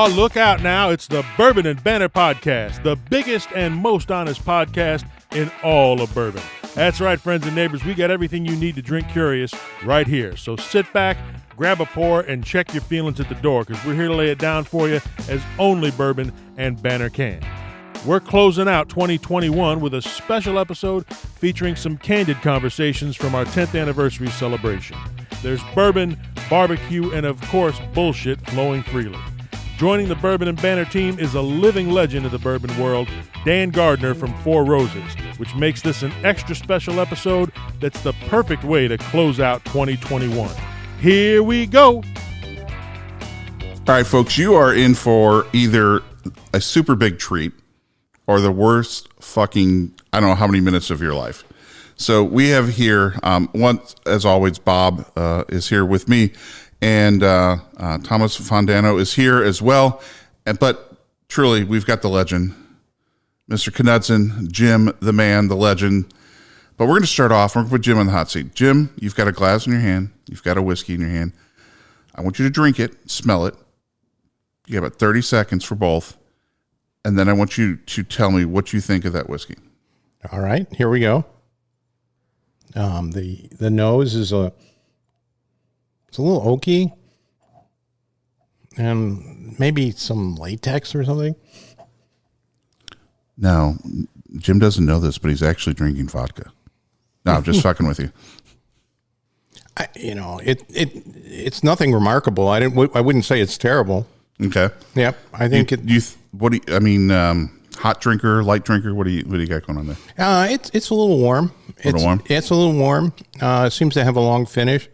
Oh, look out now. It's the Bourbon and Banter podcast, the biggest and most honest podcast in all of bourbon. That's right, friends and neighbors. We got everything you need to drink curious right here. So sit back, grab a pour, and check your feelings at the door, because we're here to lay it down for you as only Bourbon and Banter can. We're closing out 2021 with a special episode featuring some candid conversations from our 10th anniversary celebration. There's bourbon, barbecue, and of course, bullshit flowing freely. Joining the Bourbon and Banter team is a living legend of the bourbon world, Dan Gardner from Four Roses, which makes this an extra special episode that's the perfect way to close out 2021. Here we go. All right, folks, you are in for either a super big treat or the worst fucking, I don't know how many minutes of your life. So we have here, as always, Bob is here with me, and Thomas Fondano is here as well. But truly, we've got the legend, Mr. Knudsen, Jim, the man, the legend. But we're going to start off, we're going to put Jim on the hot seat. Jim, you've got a glass in your hand. You've got a whiskey in your hand. I want you to drink it, smell it. You have about 30 seconds for both. And then I want you to tell me what you think of that whiskey. All right, here we go. The nose is it's a little oaky, and maybe some latex or something. No, Jim doesn't know this, but he's actually drinking vodka. No, I'm just fucking with you. It's nothing remarkable. I wouldn't say it's terrible. Okay. Yep. I think hot drinker, light drinker? What do you got going on there? It's a little warm. It's a little warm. It seems to have a long finish,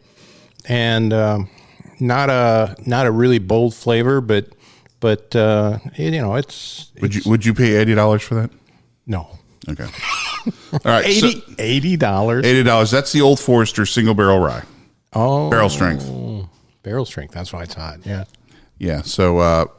and not a really bold flavor, but it's. Would you pay $80 for that? No. Okay. All right. $80. $80. That's the Old Forester single barrel rye. Oh. Barrel strength. Barrel strength. That's what I thought. Yeah. Yeah, so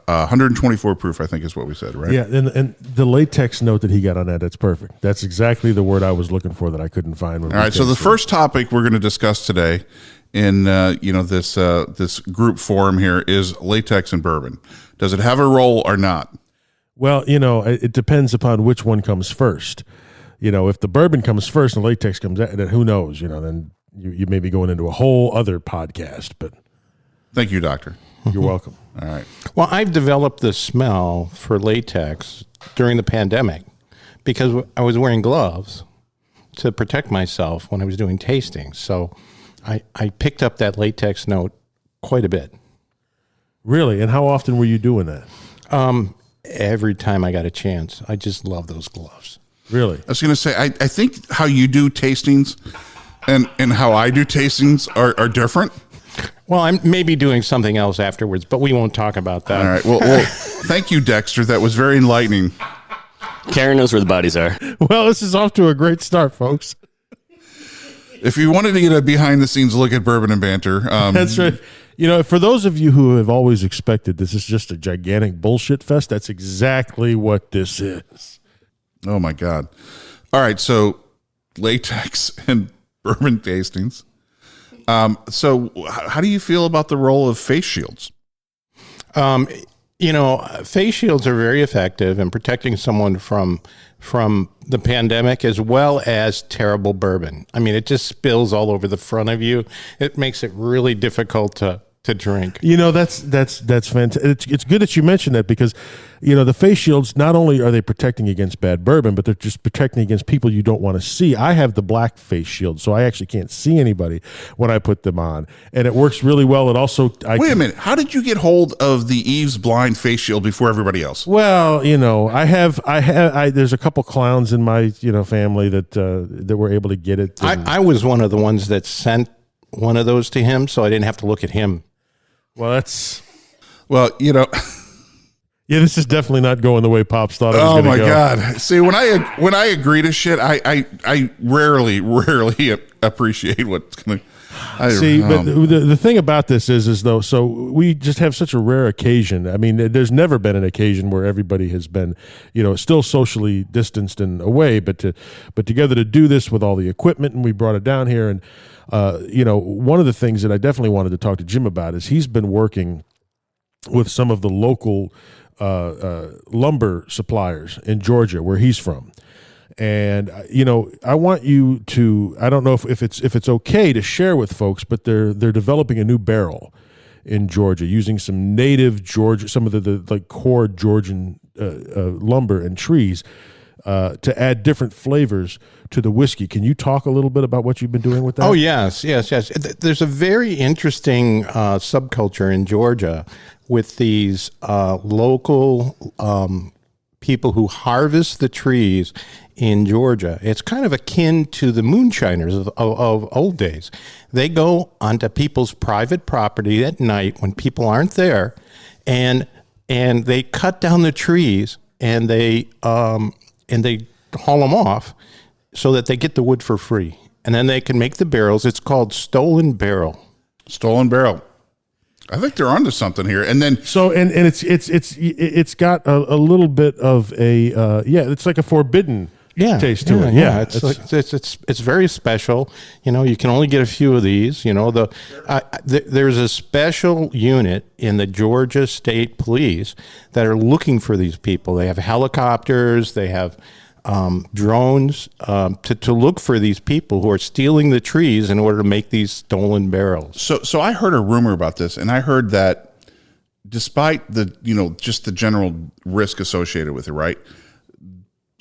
124 proof, I think is what we said, right? Yeah, and the latex note that he got on that's perfect. That's exactly the word I was looking for that I couldn't find. All right, so the first topic we're going to discuss today in this group forum here is latex and bourbon. Does it have a role or not? Well, it depends upon which one comes first. If the bourbon comes first and latex comes out, then who knows? Then you may be going into a whole other podcast. But thank you, Doctor. You're welcome. All right. Well, I've developed the smell for latex during the pandemic because I was wearing gloves to protect myself when I was doing tastings. So I picked up that latex note quite a bit. Really? And how often were you doing that? Every time I got a chance. I just love those gloves. Really? I was going to say, I think how you do tastings and how I do tastings are different. Well, I'm maybe doing something else afterwards, but we won't talk about that. All right. Well, thank you, Dexter. That was very enlightening. Karen knows where the bodies are. Well, this is off to a great start, folks. If you wanted to get a behind-the-scenes look at Bourbon and Banter. That's right. For those of you who have always expected this is just a gigantic bullshit fest, that's exactly what this is. Oh, my God. All right. So latex and bourbon tastings. So how do you feel about the role of face shields? Face shields are very effective in protecting someone from the pandemic as well as terrible bourbon. I mean, it just spills all over the front of you. It makes it really difficult to drink. That's fantastic. It's good that you mentioned that because, the face shields, not only are they protecting against bad bourbon, but they're just protecting against people you don't want to see. I have the black face shield, so I actually can't see anybody when I put them on, and it works really well. It also... Wait a minute. How did you get hold of the Eve's blind face shield before everybody else? Well, there's a couple clowns in my, family that were able to get it. I was one of the ones that sent one of those to him, so I didn't have to look at him. Well, yeah, this is definitely not going the way Pops thought it was going to go. Oh my God! See, when I agree to shit, I rarely appreciate what's going to. See, but the thing about this is though, so we just have such a rare occasion. I mean, there's never been an occasion where everybody has been, still socially distanced and away, but together to do this with all the equipment, and we brought it down here, and one of the things that I definitely wanted to talk to Jim about is he's been working with some of the local lumber suppliers in Georgia, where he's from. And I want you to. I don't know if it's okay to share with folks, but they're developing a new barrel in Georgia using some native Georgia, some of the like core Georgian lumber and trees to add different flavors to the whiskey. Can you talk a little bit about what you've been doing with that? Oh, yes. There's a very interesting subculture in Georgia with these local people who harvest the trees in Georgia. It's kind of akin to the moonshiners of old days. They go onto people's private property at night when people aren't there, and they cut down the trees and they haul them off so that they get the wood for free, and then they can make the barrels. It's called stolen barrel. Stolen barrel. I think they're onto something here. And then it's got a little bit of a it's like a forbidden taste to it. Yeah, it's very special. You can only get a few of these. There's a special unit in the Georgia State Police that are looking for these people. They have helicopters. They have drones to look for these people who are stealing the trees in order to make these stolen barrels. So I heard a rumor about this, and I heard that despite the just the general risk associated with it, right?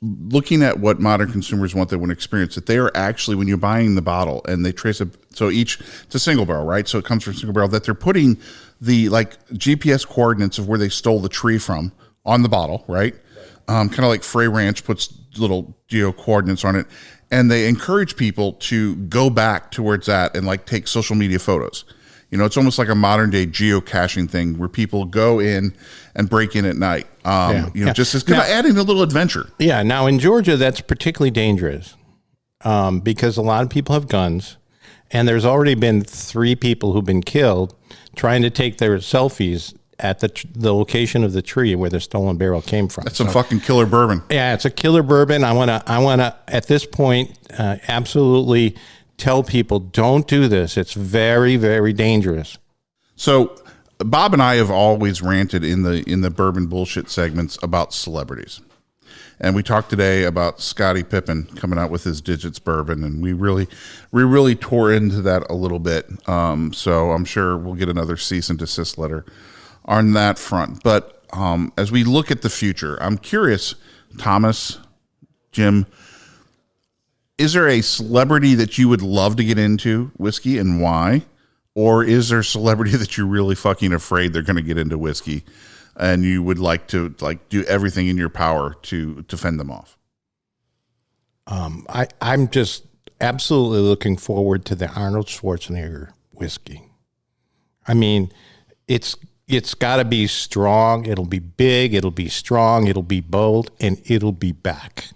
Looking at what modern consumers want, they want to experience it. They are actually, when you're buying the bottle and they trace it's a single barrel, right? So it comes from a single barrel, that they're putting the like GPS coordinates of where they stole the tree from on the bottle, right? Kind of like Frey Ranch puts little geo coordinates on it, and they encourage people to go back to where it's at and like take social media photos. It's almost like a modern day geocaching thing where people go in and break in at night. Just as kind of adding a little adventure. Yeah. Now in Georgia, that's particularly dangerous because a lot of people have guns, and there's already been 3 people who've been killed trying to take their selfies at the location of the tree where the stolen barrel came from. That's some fucking killer bourbon. Yeah, it's a killer bourbon. I wanna at this point absolutely tell people, don't do this. It's very, very dangerous. So Bob and I have always ranted in the Bourbon Bullshit segments about celebrities. And we talked today about Scottie Pippen coming out with his Digits bourbon, and we really tore into that a little bit. So I'm sure we'll get another cease and desist letter on that front. But as we look at the future, I'm curious, Thomas, Jim, is there a celebrity that you would love to get into whiskey, and why? Or is there a celebrity that you're really fucking afraid they're going to get into whiskey and you would like to do everything in your power to fend them off? I'm just absolutely looking forward to the Arnold Schwarzenegger whiskey. I mean, it's got to be strong. It'll be big. It'll be strong. It'll be bold, and it'll be back.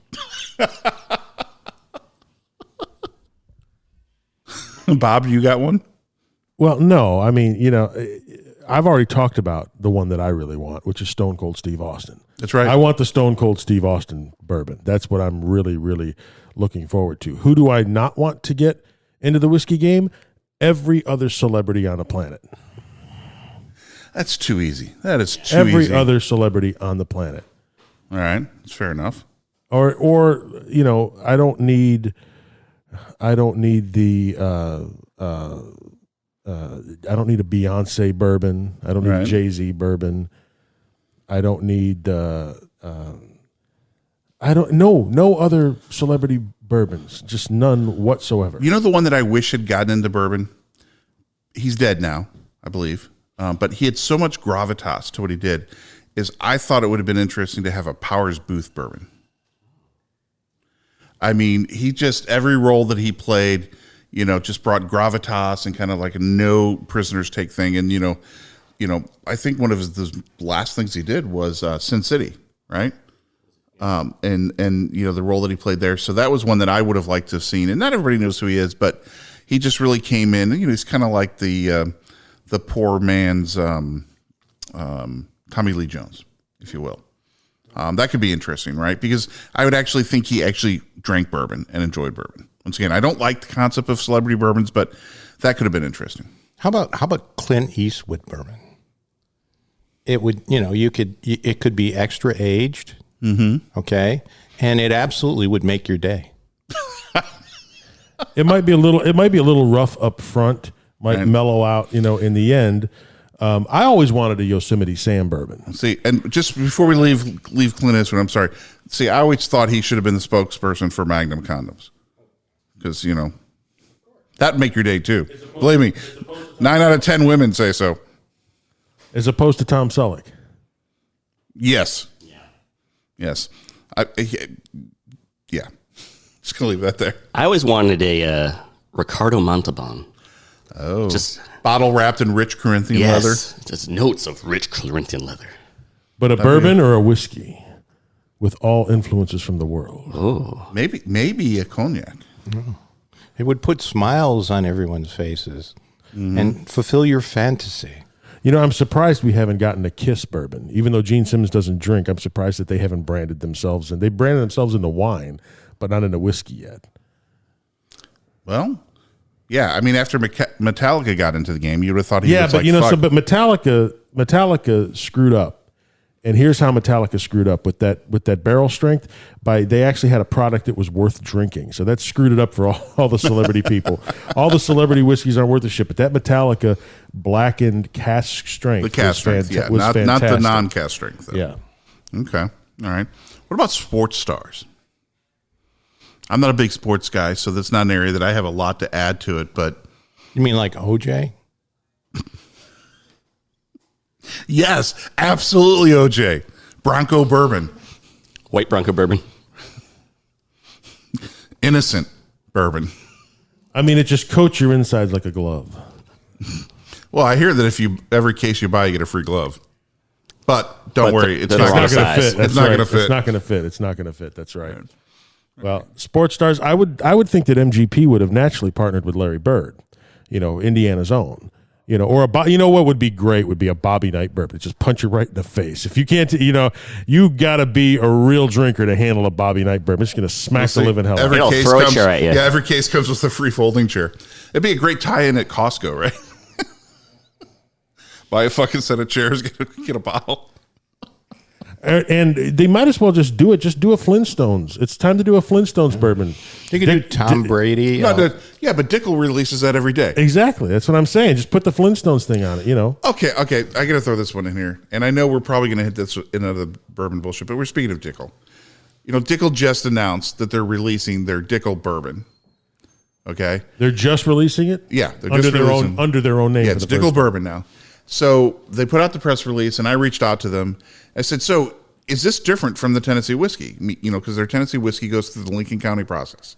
Bob, you got one? Well, no. I mean, I've already talked about the one that I really want, which is Stone Cold Steve Austin. That's right. I want the Stone Cold Steve Austin bourbon. That's what I'm really, really looking forward to. Who do I not want to get into the whiskey game? Every other celebrity on the planet. That's too easy. That is too easy. Every other celebrity on the planet. All right. That's fair enough. Or I don't need the I don't need a Beyonce bourbon. I don't need Jay-Z bourbon. I don't need no other celebrity bourbons, just none whatsoever. You know the one that I wish had gotten into bourbon? He's dead now, I believe. But he had so much gravitas to what he did, is I thought it would have been interesting to have a Powers Booth bourbon. I mean, he just, every role that he played, just brought gravitas and kind of like a no prisoners take thing. And, I think one of the last things he did was Sin City, right? And the role that he played there. So that was one that I would have liked to have seen. And not everybody knows who he is, but he just really came in. He's kind of like the poor man's Tommy Lee Jones, if you will. That could be interesting, right? Because I would actually think he actually drank bourbon and enjoyed bourbon. Once again, I don't like the concept of celebrity bourbons, but that could have been interesting. How about Clint Eastwood bourbon? it would, it could be extra aged. Mm-hmm. Okay. And it absolutely would make your day. It might be a little rough up front, might mellow out, in the end. I always wanted a Yosemite Sam bourbon. See, and just before we leave Clint Eastwood, I'm sorry. See, I always thought he should have been the spokesperson for Magnum condoms. Because, that'd make your day too. Believe me, 9 out of 10 women say so. As opposed to Tom Selleck. Yes. Yeah. Yes. Yeah. Just going to leave that there. I always wanted a Ricardo Montalban. Oh. Just bottle wrapped in rich Corinthian leather. Just notes of rich Corinthian leather. But a bourbon or a whiskey with all influences from the world. Oh. Maybe a cognac. Oh. It would put smiles on everyone's faces and fulfill your fantasy. I'm surprised we haven't gotten a Kiss bourbon. Even though Gene Simmons doesn't drink, I'm surprised that they haven't branded themselves. And they branded themselves in the wine, but not in the whiskey yet. Well, yeah. I mean, after Metallica got into the game, you would have thought he was but but Metallica screwed up. And here's how Metallica screwed up with that barrel strength. They actually had a product that was worth drinking. So that screwed it up for all the celebrity people. All the celebrity whiskeys aren't worth a shit. But that Metallica blackened cask strength. The cask strength, was not fantastic. the non-cask strength. Though. Yeah. Okay. All right. What about sports stars? I'm not a big sports guy, so that's not an area that I have a lot to add to it. But you mean like OJ? Yes, absolutely, OJ. Bronco bourbon. White Bronco bourbon. Innocent bourbon. I mean, it just coats your insides like a glove. Well, I hear that every case you buy, you get a free glove. But don't worry, it's not going to fit. It's not going to fit. It's not going to fit. It's not going to fit. That's right. Well, sports stars, I would think that MGP would have naturally partnered with Larry Bird, Indiana's own. Or what would be great would be a Bobby Knight bourbon. Just punch you right in the face. If you can't, you got to be a real drinker to handle a Bobby Knight bourbon. It's going to smack the living hell out of you. Every case comes, at you. Yeah, every case comes with a free folding chair. It'd be a great tie-in at Costco, right? Buy a fucking set of chairs, get a bottle. And they might as well just do it. Just do a Flintstones. It's time to do a Flintstones bourbon. You could do Tom Brady. Yeah, but Dickel releases that every day. Exactly. That's what I'm saying. Just put the Flintstones thing on it, Okay. I got to throw this one in here. And I know we're probably going to hit this in another bourbon bullshit, but we're speaking of Dickel. Dickel just announced that they're releasing their Dickel bourbon. Okay. They're just releasing it? Yeah. They're under just their own name. Yeah, it's Dickel bourbon now. So they put out the press release, and I reached out to them. I said, so is this different from the Tennessee whiskey? Because their Tennessee whiskey goes through the Lincoln County process,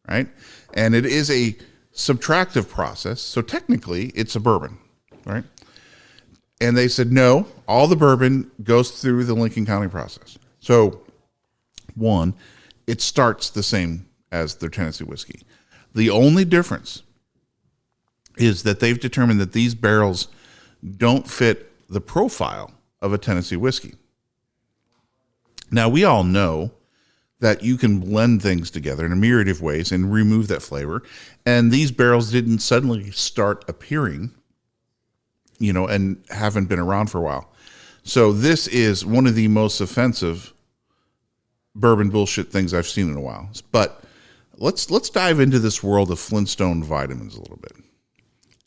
right? And it is a subtractive process. So technically, it's a bourbon, right? And they said, no, all the bourbon goes through the Lincoln County process. So, one, it starts the same as their Tennessee whiskey. The only difference is that they've determined that these barrels don't fit the profile of a Tennessee whiskey. Now, we all know that you can blend things together in a myriad of ways and remove that flavor. And these barrels didn't suddenly start appearing, and haven't been around for a while. So this is one of the most offensive bourbon bullshit things I've seen in a while. But let's dive into this world of Flintstone vitamins a little bit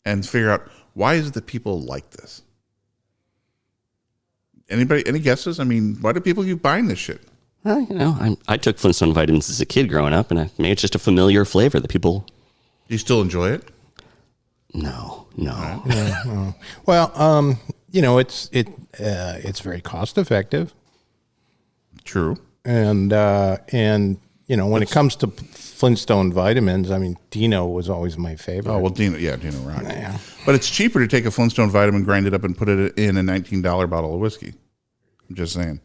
and figure out, why is it that people like this? Anybody, any guesses? I mean, why do people keep buying this shit? Well, I took Flintstone vitamins as a kid growing up, and maybe it's just a familiar flavor that people. Do you still enjoy it? No. Yeah. Well, it's very cost effective. True. And when it comes to Flintstone vitamins, I mean, Dino was always my favorite. Oh, well, Dino rock. Yeah. But it's cheaper to take a Flintstone vitamin, grind it up, and put it in a $19 bottle of whiskey. I'm just saying.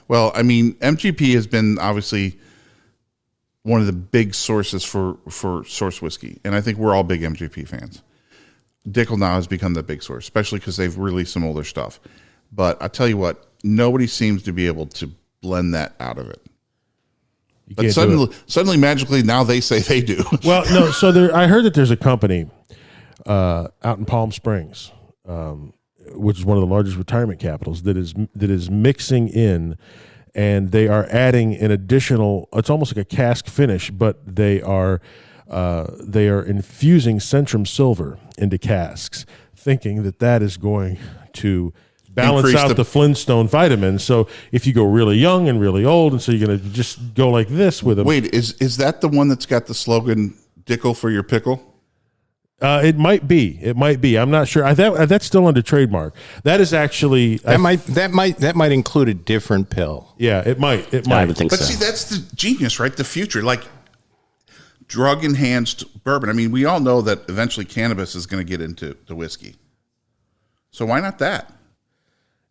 Well, I mean, MGP has been obviously one of the big sources for source whiskey. And I think we're all big MGP fans. Dickel now has become the big source, especially because they've released some older stuff. But I tell you what, nobody seems to be able to blend that out of it. But suddenly, magically, now they say they do. Well, no. So I heard that there's a company out in Palm Springs which is one of the largest retirement capitals, that is mixing in, and they are adding an additional. It's almost like a cask finish, but they are infusing Centrum Silver into casks, thinking that is going to balance Increase out the Flintstone vitamins. So if you go really young and really old, and so you're going to just go like this with them. Wait, is that the one that's got the slogan "Dickel for your pickle"? It might be. I'm not sure. That's still under trademark. That is actually that might include a different pill. Yeah, it might. I would think But so. see, that's the genius, right? The future, like drug enhanced bourbon. I mean, we all know that eventually cannabis is going to get into the whiskey. So why not that?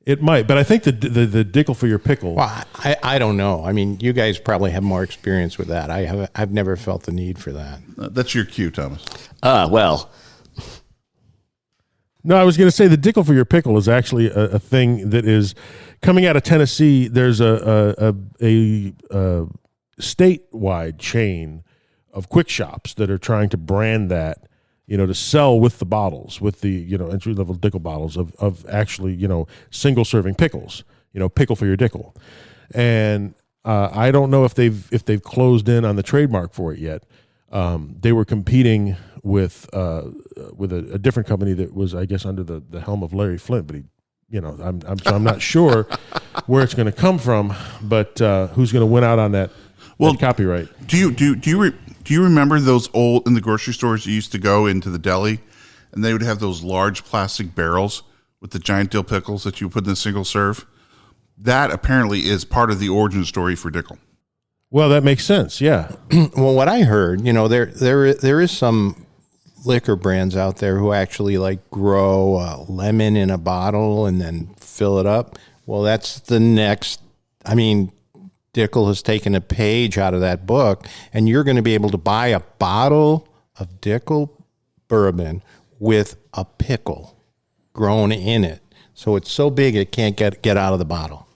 It might, but I think the Dickel for your pickle. Well, I don't know. I mean, you guys probably have more experience with that. I've never felt the need for that. That's your cue, Thomas. Well, No, I was going to say the Dickel for your pickle is actually a thing that is coming out of Tennessee. There's a statewide chain of quick shops that are trying to brand that, to sell with the bottles, with the, entry level Dickel bottles of actually, single serving pickles, pickle for your Dickel. And I don't know if they've closed in on the trademark for it yet. They were competing with a different company that was, I guess, under the helm of Larry Flint, but I'm not sure where it's going to come from, but who's going to win out on that copyright? Do you remember those old in the grocery stores you used to go into the deli, and they would have those large plastic barrels with the giant dill pickles that you put in a single serve? That apparently is part of the origin story for Dickel. Well, that makes sense. Yeah. Well, what I heard, there is some liquor brands out there who actually like grow a lemon in a bottle and then fill it up. Well, that's the next. I mean, Dickel has taken a page out of that book, and you're going to be able to buy a bottle of Dickel bourbon with a pickle grown in it. So it's so big it can't get out of the bottle.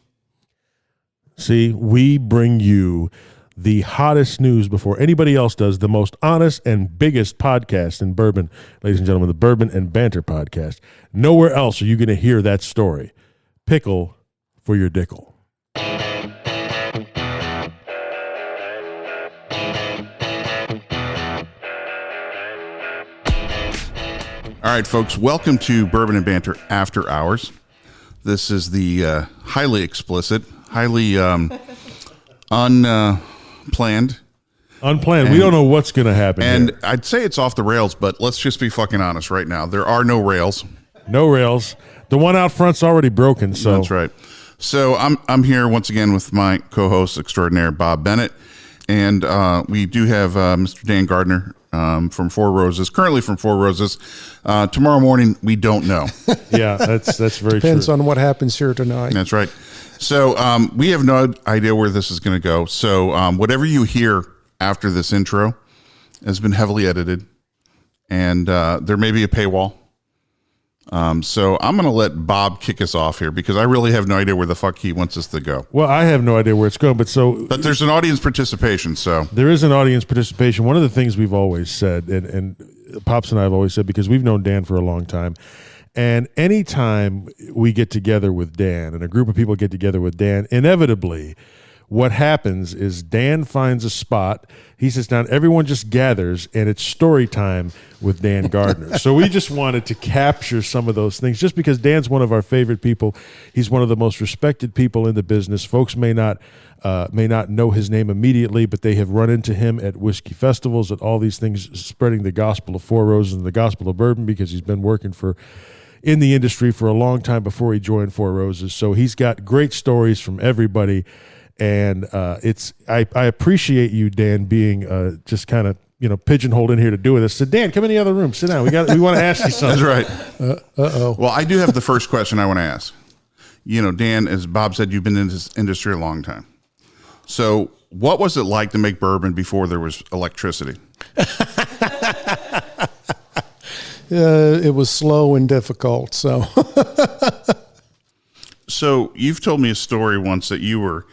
See, we bring you the hottest news before anybody else does, the most honest and biggest podcast in bourbon, ladies and gentlemen, the Bourbon and Banter podcast. Nowhere else are you going to hear that story. Pickle for your Dickel. All right, folks, welcome to Bourbon and Banter After Hours. This is the highly explicit, highly unplanned. Unplanned. We don't know what's going to happen. And here. I'd say it's off the rails, but let's just be fucking honest right now. There are no rails. No rails. The one out front's already broken. So that's right. So I'm here once again with my co-host extraordinaire, Bob Bennett. And we do have Mr. Dan Gardner from Four Roses, currently from Four Roses. Tomorrow morning, we don't know. Yeah, that's very Depends true. on what happens here tonight. That's right. So we have no idea where this is going to go. So whatever you hear after this intro has been heavily edited, and there may be a paywall. So I'm going to let Bob kick us off here because I really have no idea where the fuck he wants us to go. Well, I have no idea where it's going, but there's an audience participation. So there is an audience participation. One of the things we've always said, and Pops and I have always said, because we've known Dan for a long time, and anytime we get together with Dan and a group of people get together with Dan, inevitably what happens is Dan finds a spot, he sits down, everyone just gathers, and it's story time with Dan Gardner. So we just wanted to capture some of those things, just because Dan's one of our favorite people. He's one of the most respected people in the business. Folks may not know his name immediately, but they have run into him at whiskey festivals, at all these things, spreading the gospel of Four Roses and the gospel of bourbon, because he's been working in the industry for a long time before he joined Four Roses. So he's got great stories from everybody. And I appreciate you, Dan, being just kind of pigeonholed in here to do with us. So Dan, come in the other room, sit down. We want to ask you something. That's right. Well, I do have the first question I want to ask. Dan, as Bob said, you've been in this industry a long time. So, what was it like to make bourbon before there was electricity? It was slow and difficult. So you've told me a story once that you were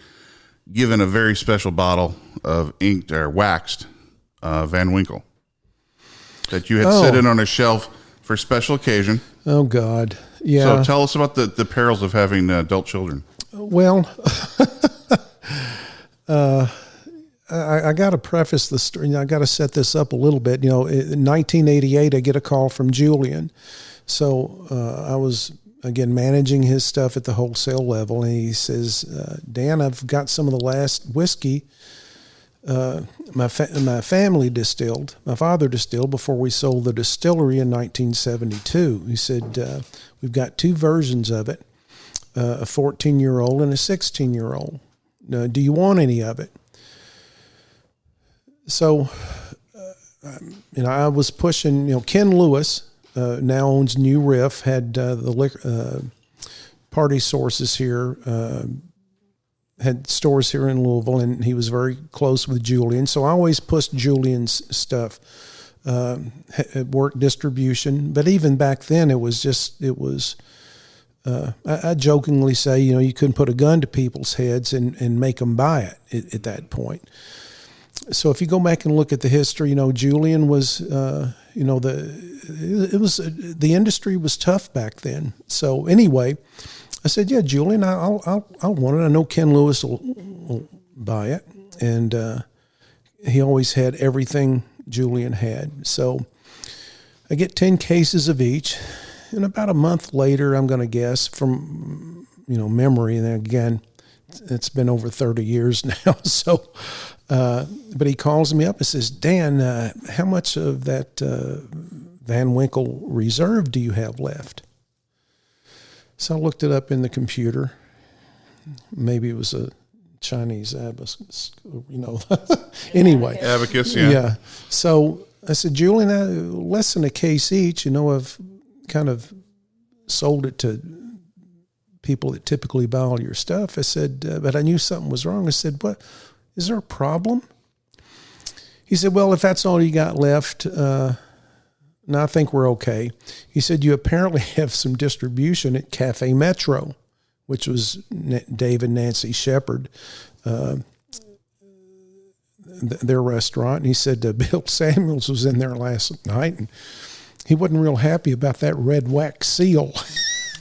given a very special bottle of inked or waxed Van Winkle that you had set in on a shelf for a special occasion. Oh God, Yeah. So tell us about the perils of having adult children. Well, I got to preface the story. I got to set this up a little bit. In 1988, I get a call from Julian. So I was, again, managing his stuff at the wholesale level. And he says, Dan, I've got some of the last whiskey my family distilled. My father distilled before we sold the distillery in 1972. He said, we've got two versions of it, a 14-year-old and a 16-year-old. Do you want any of it? So, I was pushing, Ken Lewis, now owns New Riff, had the liquor, Party Sources here, had stores here in Louisville, and he was very close with Julian. So I always pushed Julian's stuff, work distribution. But even back then, I jokingly say, you couldn't put a gun to people's heads and make them buy it at that point. So if you go back and look at the history, Julian was, the industry was tough back then. So anyway, I said, yeah, Julian, I'll want it. I know Ken Lewis will buy it. And he always had everything Julian had. So I get 10 cases of each. And about a month later, I'm going to guess from, memory. And again, it's been over 30 years now. So, but he calls me up and says, Dan, how much of that Van Winkle Reserve do you have left? So I looked it up in the computer. Maybe it was a Chinese abacus, Anyway. Abacus, yeah. Yeah. So I said, Julian, less than a case each. I've kind of sold it to people that typically buy all your stuff. I said, but I knew something was wrong. I said, what? Is there a problem? He said, well, if that's all you got left, no, I think we're okay. He said, you apparently have some distribution at Cafe Metro, which was Dave and Nancy Shepard, their restaurant. And he said, Bill Samuels was in there last night, and he wasn't real happy about that red wax seal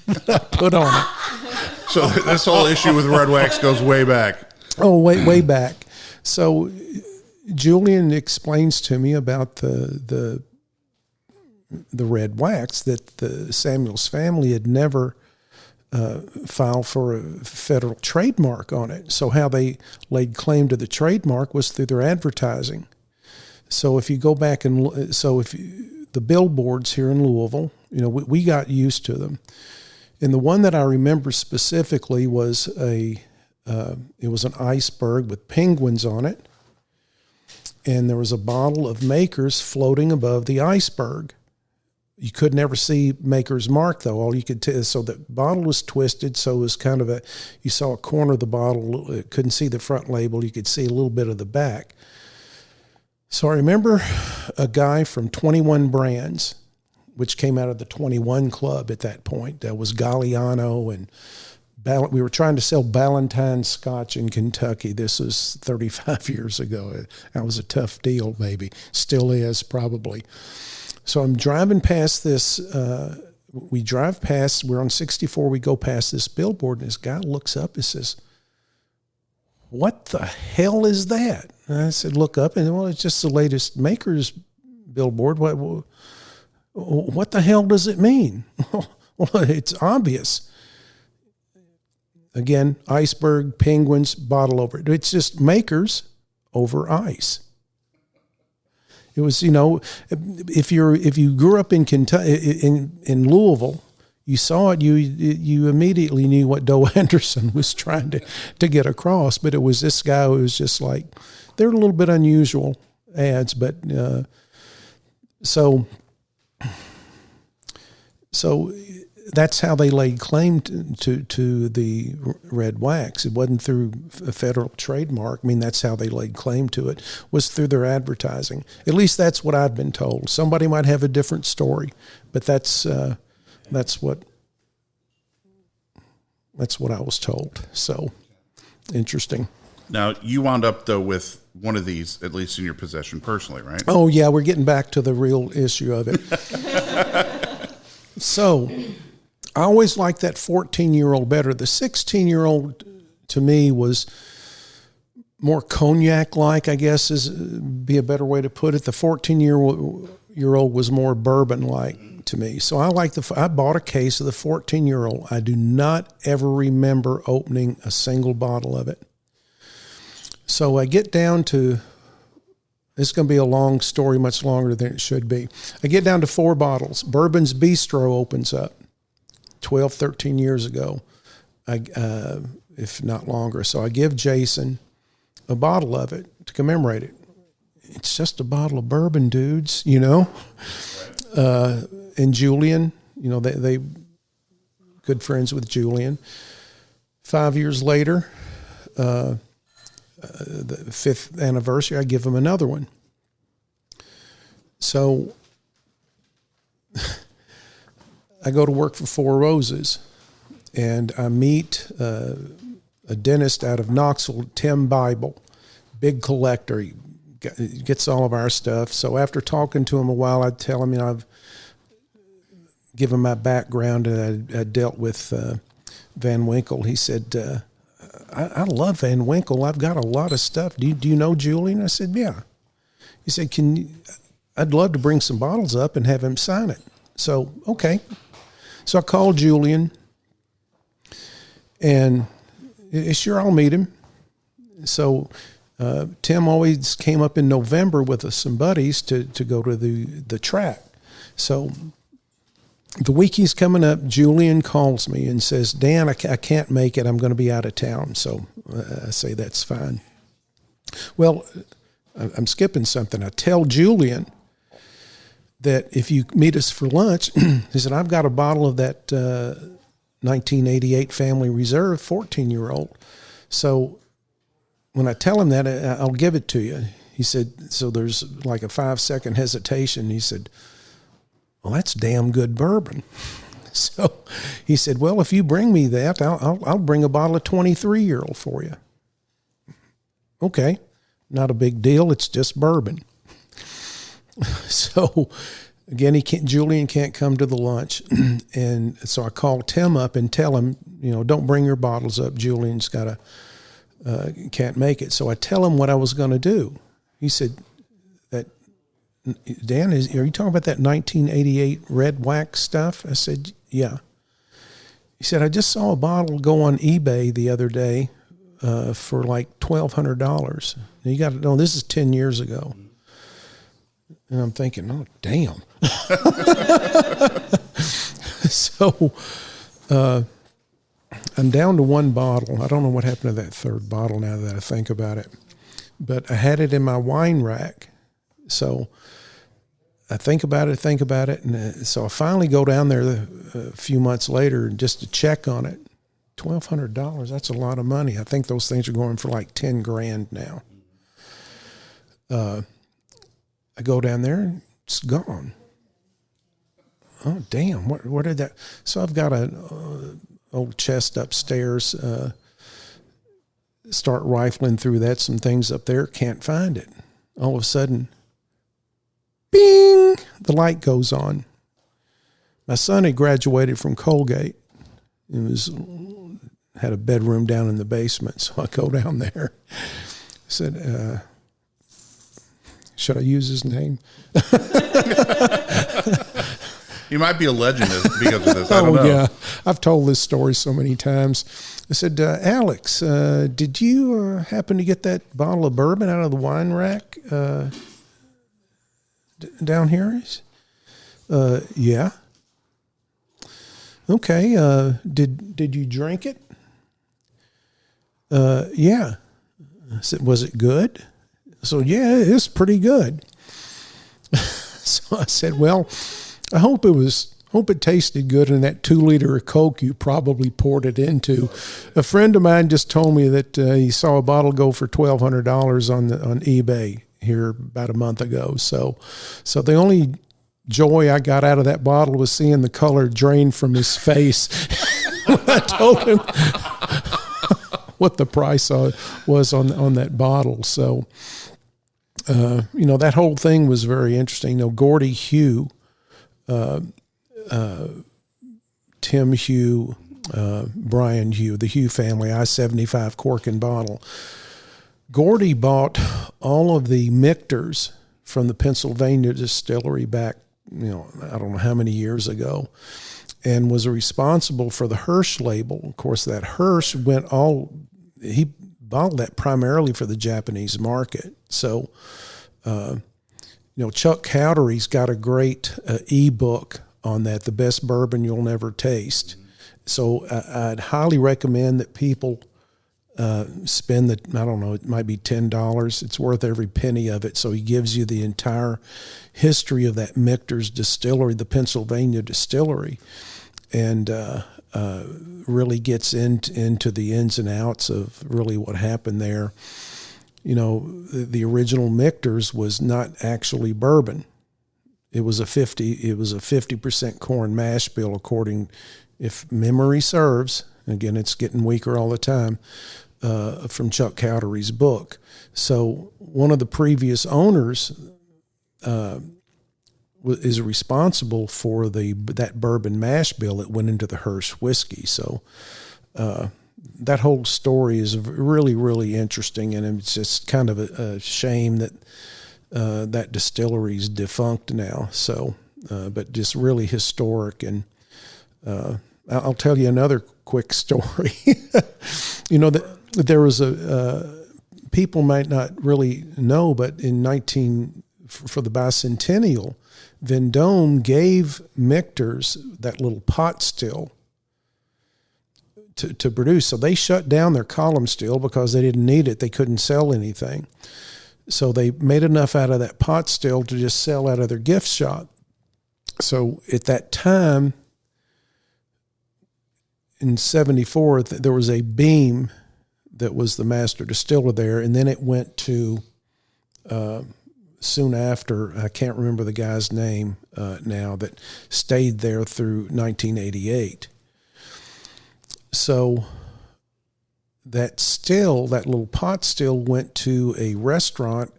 that I put on it. So this whole issue with red wax goes way back. Oh, way back. So Julian explains to me about the red wax, that the Samuels family had never filed for a federal trademark on it. So how they laid claim to the trademark was through their advertising. So if you go back and the billboards here in Louisville, we got used to them. And the one that I remember specifically was it was an iceberg with penguins on it. And there was a bottle of Maker's floating above the iceberg. You could never see Maker's mark, though. All you could tell, so the bottle was twisted, so it was kind of you saw a corner of the bottle, couldn't see the front label, you could see a little bit of the back. So I remember a guy from 21 Brands, which came out of the 21 Club at that point. That was Galliano, and we were trying to sell Ballantine Scotch in Kentucky. This was 35 years ago. That was a tough deal, maybe. Still is, probably. So I'm driving past this. We're on 64. We go past this billboard, and this guy looks up and says, what the hell is that? And I said, look up, and well, it's just the latest Maker's billboard. What the hell does it mean? Well, it's obvious. Again, iceberg, penguins, bottle over it. It's just Maker's over ice. It was, if you grew up in Kentucky, in Louisville, you saw it, you immediately knew what Doe Anderson was trying to get across. But it was this guy who was just like, they're a little bit unusual ads, but so that's how they laid claim to the red wax. It wasn't through a federal trademark. I mean, that's how they laid claim to it, was through their advertising. At least that's what I've been told. Somebody might have a different story, but that's what I was told. So interesting. Now, you wound up, though, with one of these, at least in your possession personally, right? Oh, yeah, we're getting back to the real issue of it. So I always liked that 14-year-old better. The 16-year-old to me was more cognac-like, I guess is be a better way to put it. The 14-year-old was more bourbon-like to me. So I bought a case of the 14-year-old. I do not ever remember opening a single bottle of it. So I get down to, it's going to be a long story, much longer than it should be. I get down to 4 bottles. Bourbon's Bistro opens up 12, 13 years ago, if not longer. So I give Jason a bottle of it to commemorate it. It's just a bottle of bourbon, dudes, you know. And Julian, you know, they good friends with Julian. 5 years later, the 5th anniversary, I give him another one. So I go to work for Four Roses, and I meet a dentist out of Knoxville, Tim Bible, big collector. He gets all of our stuff. So after talking to him a while, I tell him, you know, I've given my background, and I dealt with Van Winkle. He said, I love Van Winkle. I've got a lot of stuff. Do you know Julian? I said, yeah. He said, I'd love to bring some bottles up and have him sign it. So, okay. So I called Julian, and sure, I'll meet him. So Tim always came up in November with some buddies to go to the track. So the week he's coming up, Julian calls me and says, Dan, I can't make it. I'm going to be out of town. So I say, that's fine. Well, I'm skipping something. I tell Julian that if you meet us for lunch, he said, I've got a bottle of that 1988 Family Reserve 14-year-old. So when I tell him that, I'll give it to you. He said, so there's like a 5-second hesitation. He said, well, that's damn good bourbon. So he said, well, if you bring me that, I'll bring a bottle of 23-year-old for you. Okay, not a big deal. It's just bourbon. So again, Julian can't come to the lunch. And so I call Tim up and tell him, you know, don't bring your bottles up. Julian's can't make it. So I tell him what I was going to do. He said, Dan, are you talking about that 1988 red wax stuff? I said, yeah. He said, I just saw a bottle go on eBay the other day for like $1,200. Now you got to know, this is 10 years ago. And I'm thinking, oh, damn. So I'm down to 1 bottle. I don't know what happened to that 3rd bottle now that I think about it. But I had it in my wine rack. So I think about it. And so I finally go down there a few months later just to check on it. $1,200, that's a lot of money. I think those things are going for like $10,000 now. I go down there and it's gone. Oh, damn. Where did that? So I've got an old chest upstairs. Start rifling through that. Some things up there. Can't find it. All of a sudden, bing, the light goes on. My son had graduated from Colgate. Had a bedroom down in the basement. So I go down there. I said, should I use his name? He might be a legend because of this. I don't know. Yeah. I've told this story so many times. I said, Alex, did you happen to get that bottle of bourbon out of the wine rack down here? Yeah. Okay. Did you drink it? Yeah. I said, was it good? So yeah, it's pretty good. So I said, well, I hope it tasted good in that 2 liter of Coke you probably poured it into. A friend of mine just told me that he saw a bottle go for $1,200 on eBay here about a month ago. So the only joy I got out of that bottle was seeing the color drain from his face when I told him what the price was on that bottle. So, that whole thing was very interesting. Gordy Hugh, 10 Tim Hugh, Brian Hugh, the Hugh family, I-75 cork and bottle. Gordy bought all of the Michters from the Pennsylvania distillery back, I don't know how many years ago, and was responsible for the Hirsch label. Of course, that Hirsch he bottled that primarily for the Japanese market. So, Chuck Cowdery's got a great ebook on that, The Best Bourbon You'll Never Taste. So I'd highly recommend that people spend it might be $10. It's worth every penny of it. So he gives you the entire history of that Michter's distillery, the Pennsylvania distillery, and really gets into the ins and outs of really what happened there. The original Michter's was not actually bourbon. It was a 50% corn mash bill, according, if memory serves. Again, it's getting weaker all the time. From Chuck Cowdery's book. So one of the previous owners is responsible for that bourbon mash bill that went into the Hirsch whiskey. So that whole story is really, really interesting, and it's just kind of a shame that that distillery is defunct now. So, but just really historic. And I'll tell you another quick story. That there was people might not really know, but for the bicentennial, Vendome gave Michter's that little pot still to produce. So they shut down their column still because they didn't need it. They couldn't sell anything. So they made enough out of that pot still to just sell out of their gift shop. So at that time, in 1974, there was a Beam that was the master distiller there, and then it went to, soon after, I can't remember the guy's name now, that stayed there through 1988. So that little pot still went to a restaurant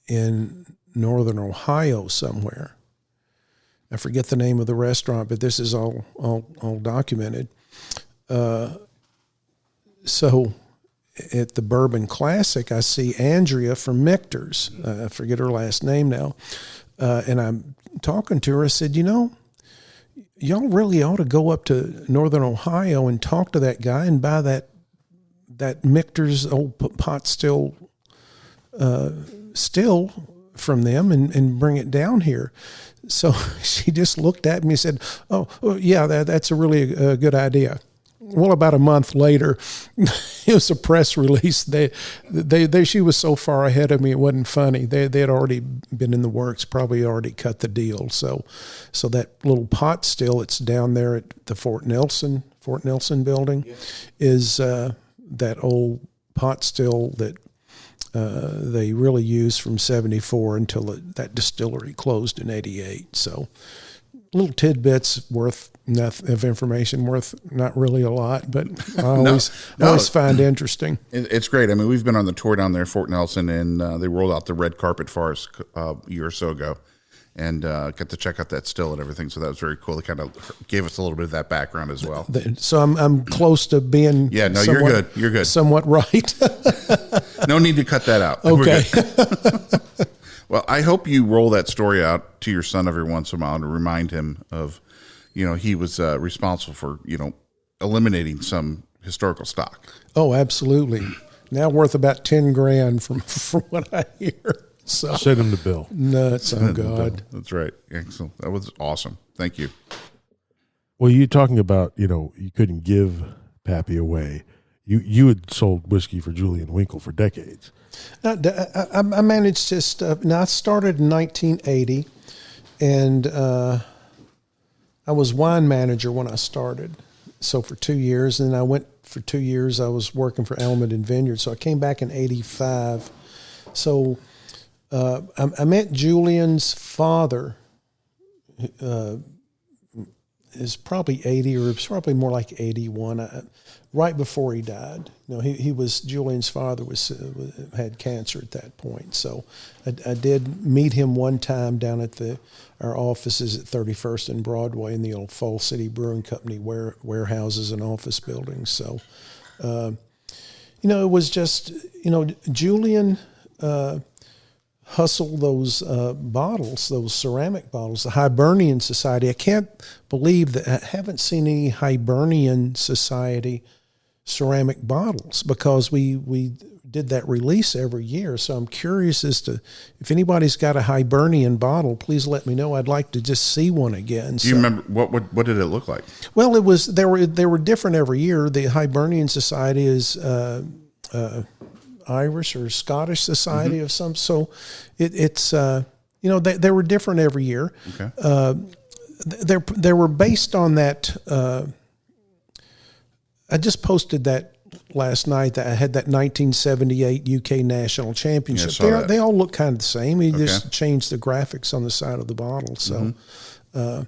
in northern Ohio somewhere. I forget the name of the restaurant, but this is all documented. So at the Bourbon Classic, I see Andrea from Michter's. I forget her last name now. And I'm talking to her. I said, y'all really ought to go up to Northern Ohio and talk to that guy and buy that Michter's old pot still from them and bring it down here. So she just looked at me and said, oh yeah, that's a really good idea. Well, about a month later, it was a press release. She was so far ahead of me, it wasn't funny. They had already been in the works, probably already cut the deal. So that little pot still, it's down there at the Fort Nelson building, is that old pot still that they really used from 1974 until that distillery closed in 1988. So little tidbits of information worth not really a lot, but I always find interesting. It's great. I mean, we've been on the tour down there, Fort Nelson, and they rolled out the red carpet for us a year or so ago, and got to check out that still and everything. So that was very cool. It kind of gave us a little bit of that background as well. So I'm close to being you're good. You're good. Somewhat right. No need to cut that out. Okay. Well, I hope you roll that story out to your son every once in a while to remind him of, he was responsible for, eliminating some historical stock. Oh, absolutely. Now worth about $10,000 from what I hear. So send him the bill. Nuts on God. That's right. Excellent. That was awesome. Thank you. Well, you're talking about, you couldn't give Pappy away. You had sold whiskey for Julian Winkle for decades. I managed his stuff. Now, I started in 1980, and I was wine manager when I started. So for 2 years, and then I went for 2 years. I was working for Element and Vineyard. So I came back in 85. So I met Julian's father. is probably 80, or it's probably more like 81. Right before he died, Julian's father had cancer at that point. So I did meet him one time down at our offices at 31st and Broadway in the old Fall City Brewing Company warehouses and office buildings. So, it was just, Julian hustled those bottles, those ceramic bottles, the Hibernian Society. I can't believe that I haven't seen any Hibernian Society ceramic bottles, because we did that release every year. So I'm curious as to if anybody's got a Hibernian bottle, please let me know. I'd like to just see one again. Do you remember what did it look like? Well, they were different every year. The Hibernian Society is Irish or Scottish society of some. So it's they were different every year. Okay. They were based on that. I just posted that last night, that I had that 1978 UK National Championship. They all look kind of the same. You just changed the graphics on the side of the bottle. So, but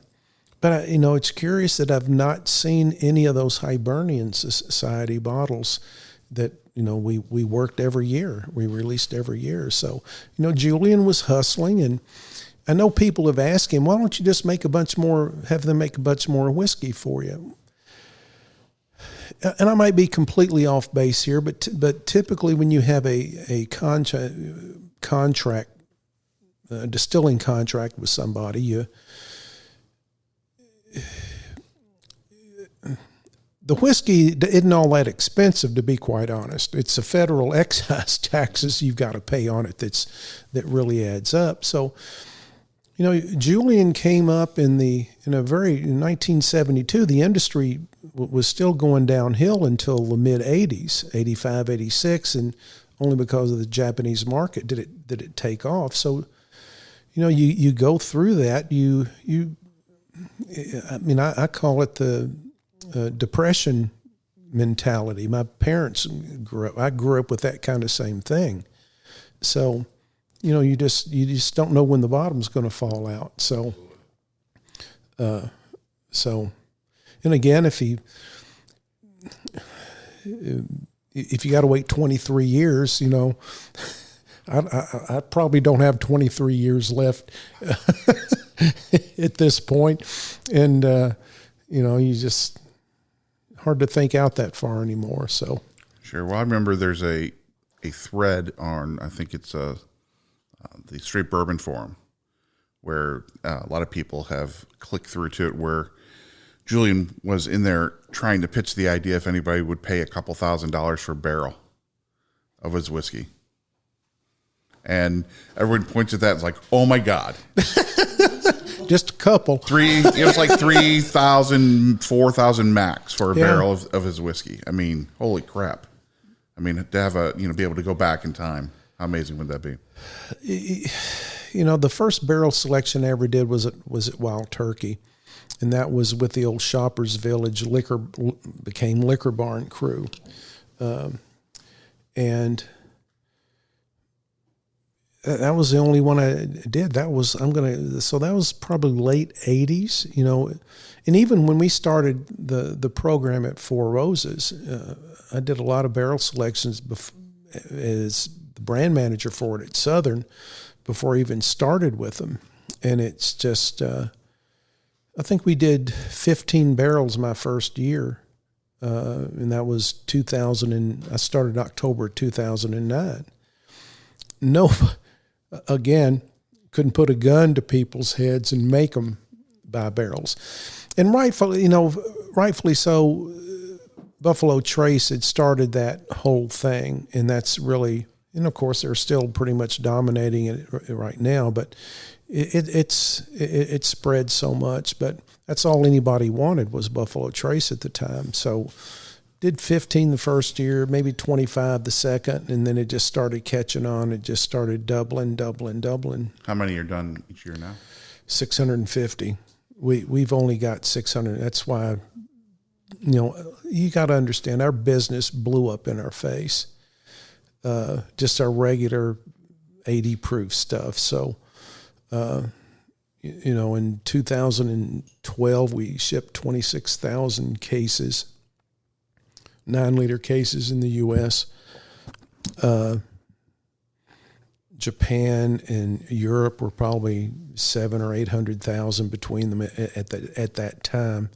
it's curious that I've not seen any of those Hibernian Society bottles that we worked every year. We released every year. So Julian was hustling, and I know people have asked him, why don't you just have them make a bunch more whiskey for you? And I might be completely off base here, but typically when you have a contract, distilling contract with somebody, the whiskey isn't all that expensive, to be quite honest. It's the federal excise taxes you've got to pay on it that really adds up. So, Julian came up in 1972. The industry was still going downhill until the mid 80s, 85, 86, and only because of the Japanese market did it take off. So, you go through that. I call it the depression mentality. My parents I grew up with that kind of same thing. So, you just don't know when the bottom's going to fall out. So, and again, if you got to wait 23 years, I probably don't have 23 years left at this point. And, you just hard to think out that far anymore. So. Sure. Well, I remember there's a thread on, I think it's the Straight Bourbon Forum, where a lot of people have clicked through to it, where Julian was in there trying to pitch the idea if anybody would pay a couple $1,000s for a barrel of his whiskey. And everyone points at that and is like, oh my God. Just a couple. It was like 3,000, 4,000 max for a barrel of his whiskey. I mean, holy crap. I mean, to have be able to go back in time, how amazing would that be? The first barrel selection I ever did was at Wild Turkey, and that was with the old Shoppers Village became Liquor Barn crew, and that was the only one I did. That was that was probably late 80s, and even when we started the program at Four Roses, I did a lot of barrel selections as the brand manager for it at Southern before I even started with them. And it's just, I think we did 15 barrels my first year. And that was 2000, I started in October 2009. No, again, couldn't put a gun to people's heads and make them buy barrels. And rightfully so, Buffalo Trace had started that whole thing, and that's really, and of course they're still pretty much dominating it right now, but it spread so much. But that's all anybody wanted was Buffalo Trace at the time. So did 15 the first year, maybe 25 the second, and then it just started catching on. It just started doubling. How many are done each year now? 650. We've only got 600. That's why, you got to understand, our business blew up in our face. Just our regular 80 proof stuff. So, In 2012, we shipped 26,000 cases, 9-liter cases in the U.S. Japan and Europe were probably 700,000 or 800,000 between them at that time.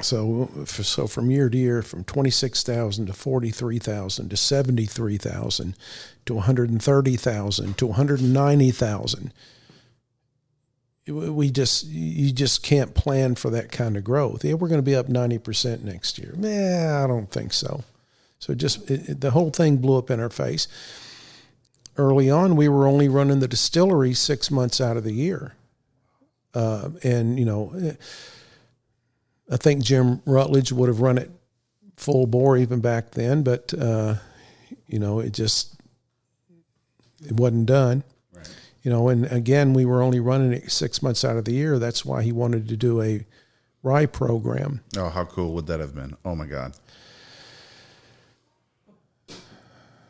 So from year to year, from 26,000 to 43,000 to 73,000 to 130,000 to 190,000. You just can't plan for that kind of growth. Yeah, we're going to be up 90% next year. I don't think so. So the whole thing blew up in our face. Early on, we were only running the distillery 6 months out of the year. I think Jim Rutledge would have run it full bore even back then, but, it wasn't done. Right. And again, we were only running it 6 months out of the year. That's why he wanted to do a rye program. Oh, how cool would that have been? Oh, my God.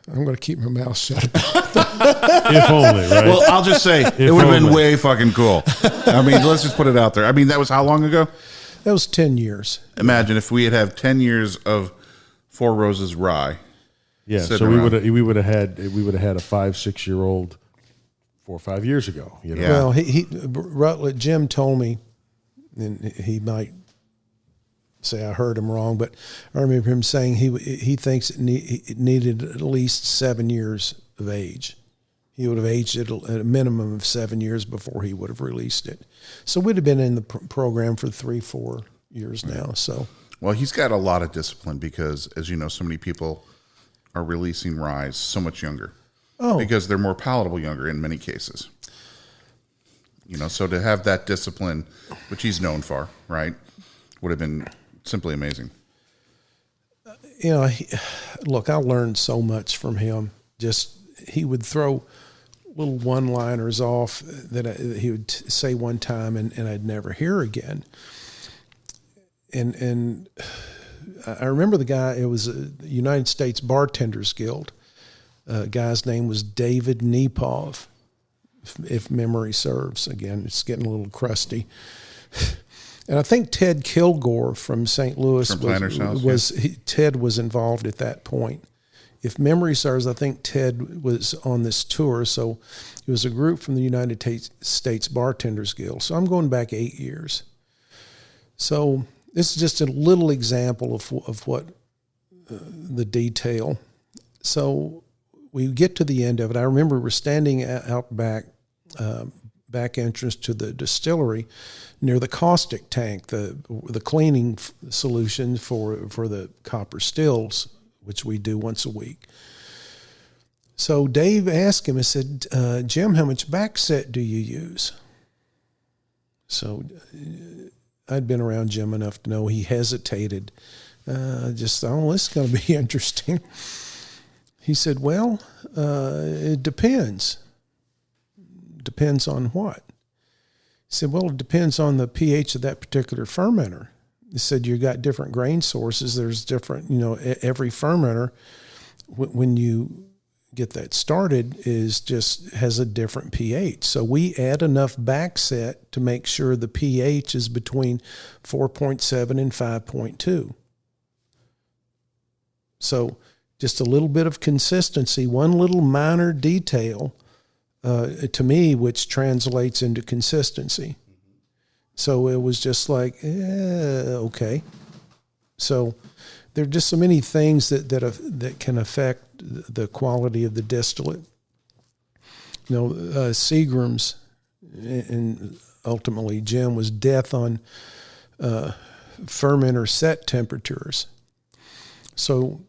I'm going to keep my mouth shut. If only, right? Well, I'll just say it would have been way fucking cool. I mean, let's just put it out there. I mean, that was how long ago? That was 10 years. Imagine if we had 10 years of Four Roses rye. Yeah, so we would have had a 5-6 year old 4 or 5 years ago. Yeah. Well, Rutledge, Jim told me, and he might say I heard him wrong, but I remember him saying he thinks it needed at least 7 years of age. He would have aged it at a minimum of 7 years before he would have released it. So we'd have been in the program for 3-4 years now. So, well, he's got a lot of discipline because, as you know, so many people are releasing rye so much younger. Oh, because they're more palatable younger in many cases. So to have that discipline, which he's known for, right, would have been simply amazing. Look, I learned so much from him. He would throw little one-liners off that he would say one time and I'd never hear again. And I remember the guy, it was a United States Bartenders Guild. Guy's name was David Nepov, if memory serves. Again, it's getting a little crusty. And I think Ted Kilgore from St. Louis Ted was involved at that point. If memory serves, I think Ted was on this tour. So it was a group from the United States Bartenders Guild. So I'm going back 8 years. So this is just a little example of what the detail. So we get to the end of it. I remember we're standing out back entrance to the distillery near the caustic tank, the cleaning solution for the copper stills, which we do once a week. So Dave asked him, I said, Jim, how much back set do you use? So I'd been around Jim enough to know he hesitated. Just thought, this is going to be interesting. He said, well, it depends. Depends on what? He said, well, it depends on the pH of that particular fermenter. He said, you got different grain sources. There's different, every fermenter, when you get that started, has a different pH. So we add enough back set to make sure the pH is between 4.7 and 5.2. So just a little bit of consistency, one little minor detail, to me, which translates into consistency. So it was just like, okay. So there are just so many things that can affect the quality of the distillate. Seagram's and ultimately Jim was death on fermenter set temperatures. So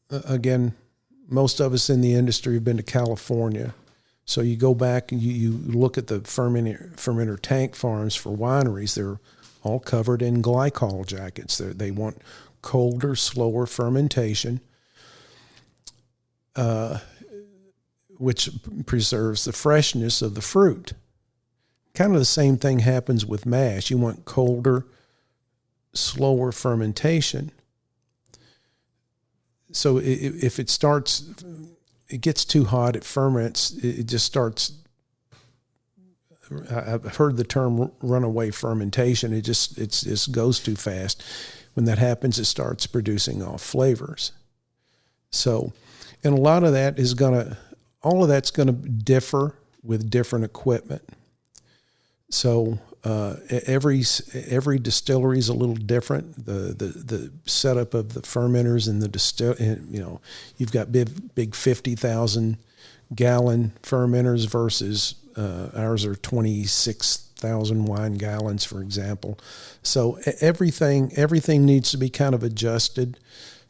again, most of us in the industry have been to California. So you go back and you look at the fermenter tank farms for wineries. They're all covered in glycol jackets. They want colder, slower fermentation, which preserves the freshness of the fruit. Kind of the same thing happens with mash. You want colder, slower fermentation. So if it gets too hot, it ferments, it just starts I've heard the term runaway fermentation. It just goes too fast. When that happens, it starts producing off flavors. So, and a lot of that is all of that's going to differ with different equipment. So every distillery is a little different. The setup of the fermenters and the you've got big 50,000 gallon fermenters versus ours are 26,000 wine gallons, for example. So everything needs to be kind of adjusted.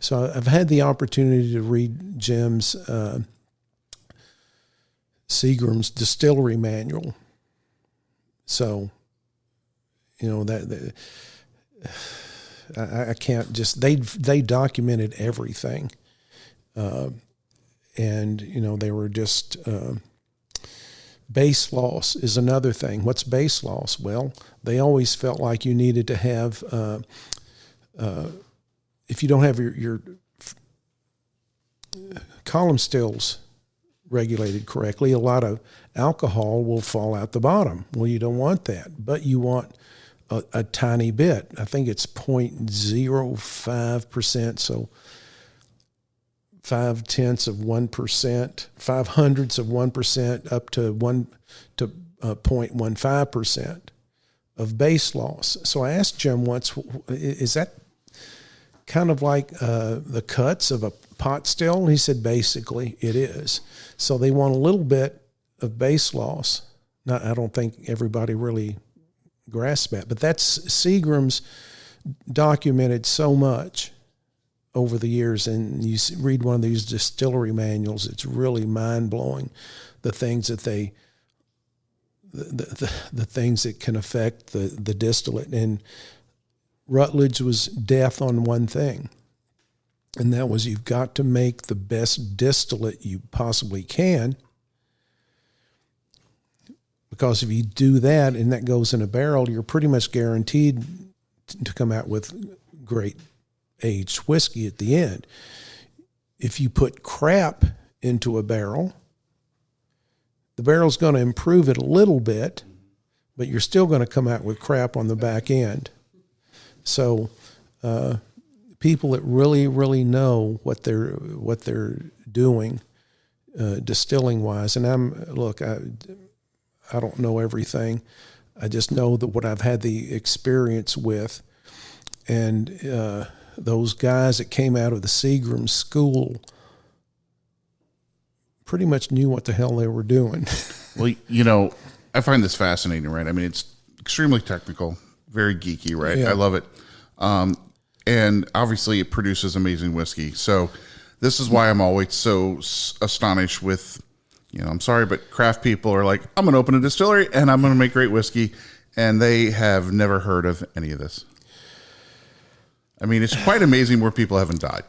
So I've had the opportunity to read Jim's Seagram's distillery manual. So, that I can't just, they documented everything. And they were just, base loss is another thing. What's base loss? Well, they always felt like you needed to have, if you don't have your column stills regulated correctly, a lot of alcohol will fall out the bottom. Well, you don't want that, but you want a tiny bit. I think it's 0.05%, so 0.5%, 0.05% up to 0.15% of base loss. So I asked Jim once, is that kind of like the cuts of a pot still? And he said, basically, it is. So they want a little bit of base loss. Now, I don't think everybody really grasps that, but that's Seagram's documented so much over the years. And you read one of these distillery manuals, it's really mind-blowing, the things that the things that can affect the distillate. And Rutledge was death on one thing, and that was you've got to make the best distillate you possibly can, because if you do that and that goes in a barrel, you're pretty much guaranteed to come out with great aged whiskey at the end. If you put crap into a barrel, the barrel's going to improve it a little bit, but you're still going to come out with crap on the back end. So people that really, really know what they're doing, distilling wise, and I don't know everything. I just know that what I've had the experience with, and those guys that came out of the Seagram school pretty much knew what the hell they were doing. Well, I find this fascinating, right? I mean, it's extremely technical, very geeky, right? Yeah. I love it. And obviously it produces amazing whiskey. So this is why I'm always so astonished with, I'm sorry, but craft people are like, I'm going to open a distillery and I'm going to make great whiskey. And they have never heard of any of this. I mean, it's quite amazing where people haven't died.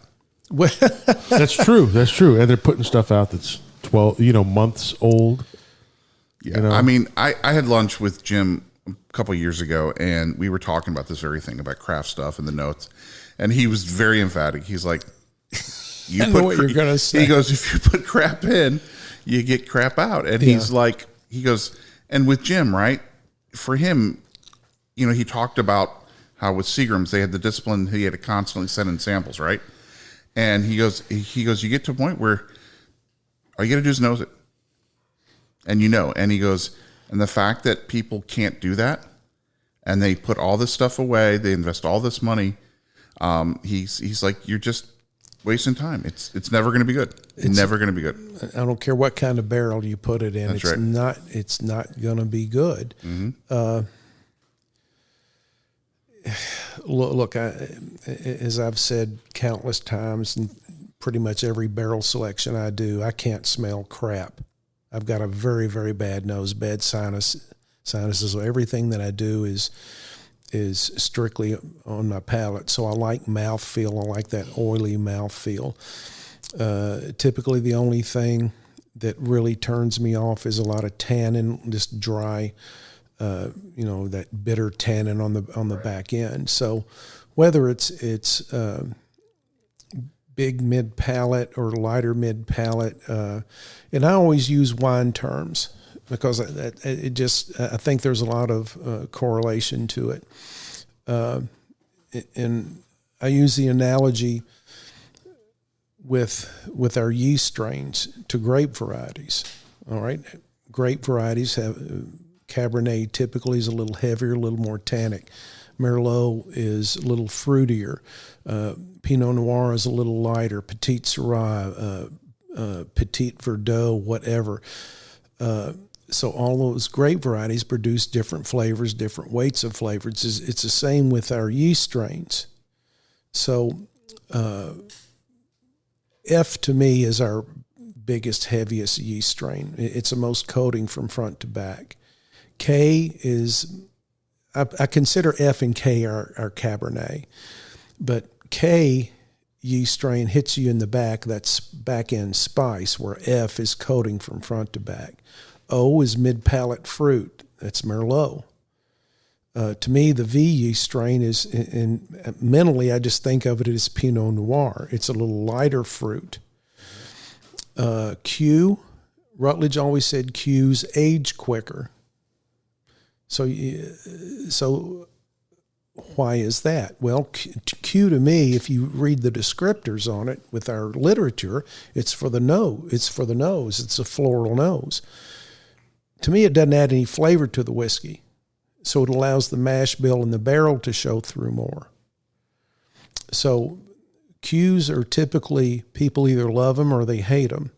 That's true. That's true. And they're putting stuff out that's 12, months old. Yeah. I mean, I had lunch with Jim a couple of years ago, and we were talking about this very thing about craft stuff and the notes. And he was very emphatic. He's like, I know what you're going to say. He goes, if you put crap in, you get crap out. And he's like, he goes, and with Jim, right? For him, he talked about how with Seagram's, they had the discipline. He had to constantly send in samples, right? And he goes, you get to a point where all you got to do is nose it. And and he goes, and the fact that people can't do that, and they put all this stuff away, they invest all this money, he's like, you're just wasting time. It's never going to be good. It's never going to be good. I don't care what kind of barrel you put it in. That's right. It's not going to be good. Mm-hmm. Look, as I've said countless times, and pretty much every barrel selection I do, I can't smell crap. I've got a very, very bad nose, bad sinuses. So everything that I do is strictly on my palate. So I like mouthfeel. I like that oily mouthfeel. Typically, the only thing that really turns me off is a lot of tannin, just dry. That bitter tannin on the back end. So whether it's big mid palate or lighter mid palate, and I always use wine terms because I think there's a lot of correlation to it. And I use the analogy with our yeast strains to grape varieties. All right, grape varieties have Cabernet typically is a little heavier, a little more tannic. Merlot is a little fruitier. Pinot Noir is a little lighter. Petit Syrah, Petit Verdot, whatever. So all those grape varieties produce different flavors, different weights of flavors. It's the same with our yeast strains. So F to me is our biggest, heaviest yeast strain. It's the most coating from front to back. K is, I consider F and K our Cabernet, but K yeast strain hits you in the back. That's back end spice, where F is coating from front to back. O is mid-palate fruit. That's Merlot. To me, the V yeast strain is, and mentally, I just think of it as Pinot Noir. It's a little lighter fruit. Q, Rutledge always said Q's age quicker. So why is that? Well, Q to me, if you read the descriptors on it with our literature, it's for the nose. It's a floral nose. To me, it doesn't add any flavor to the whiskey. So it allows the mash bill in the barrel to show through more. So Qs are typically, people either love them or they hate them.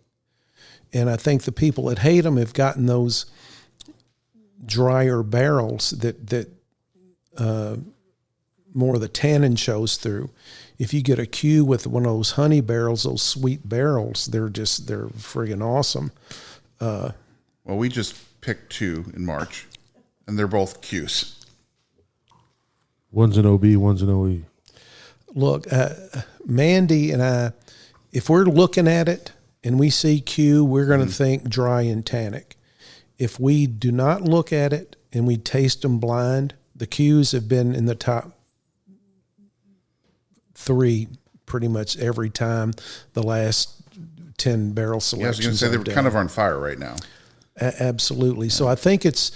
And I think the people that hate them have gotten those drier barrels that more of the tannin shows through. If you get a Q with one of those honey barrels, those sweet barrels, they're friggin' awesome. Well, we just picked 2 in March, and they're both Qs. One's an OB, one's an OE. Look, Mandy and I, if we're looking at it and we see Q, we're going to think dry and tannic. If we do not look at it and we taste them blind, the Qs have been in the top 3 pretty much every time the last 10 barrel selections. Yeah, I was going to say they're kind of on fire right now. Absolutely. So I think it's,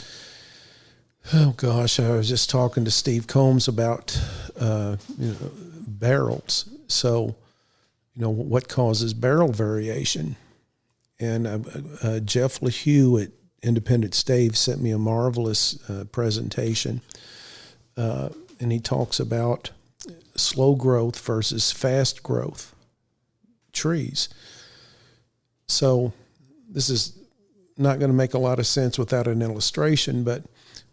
oh gosh, I was just talking to Steve Combs about barrels. So, what causes barrel variation? And Jeff LeHue at Independent Stave sent me a marvelous presentation, and he talks about slow growth versus fast growth trees. So this is not going to make a lot of sense without an illustration, but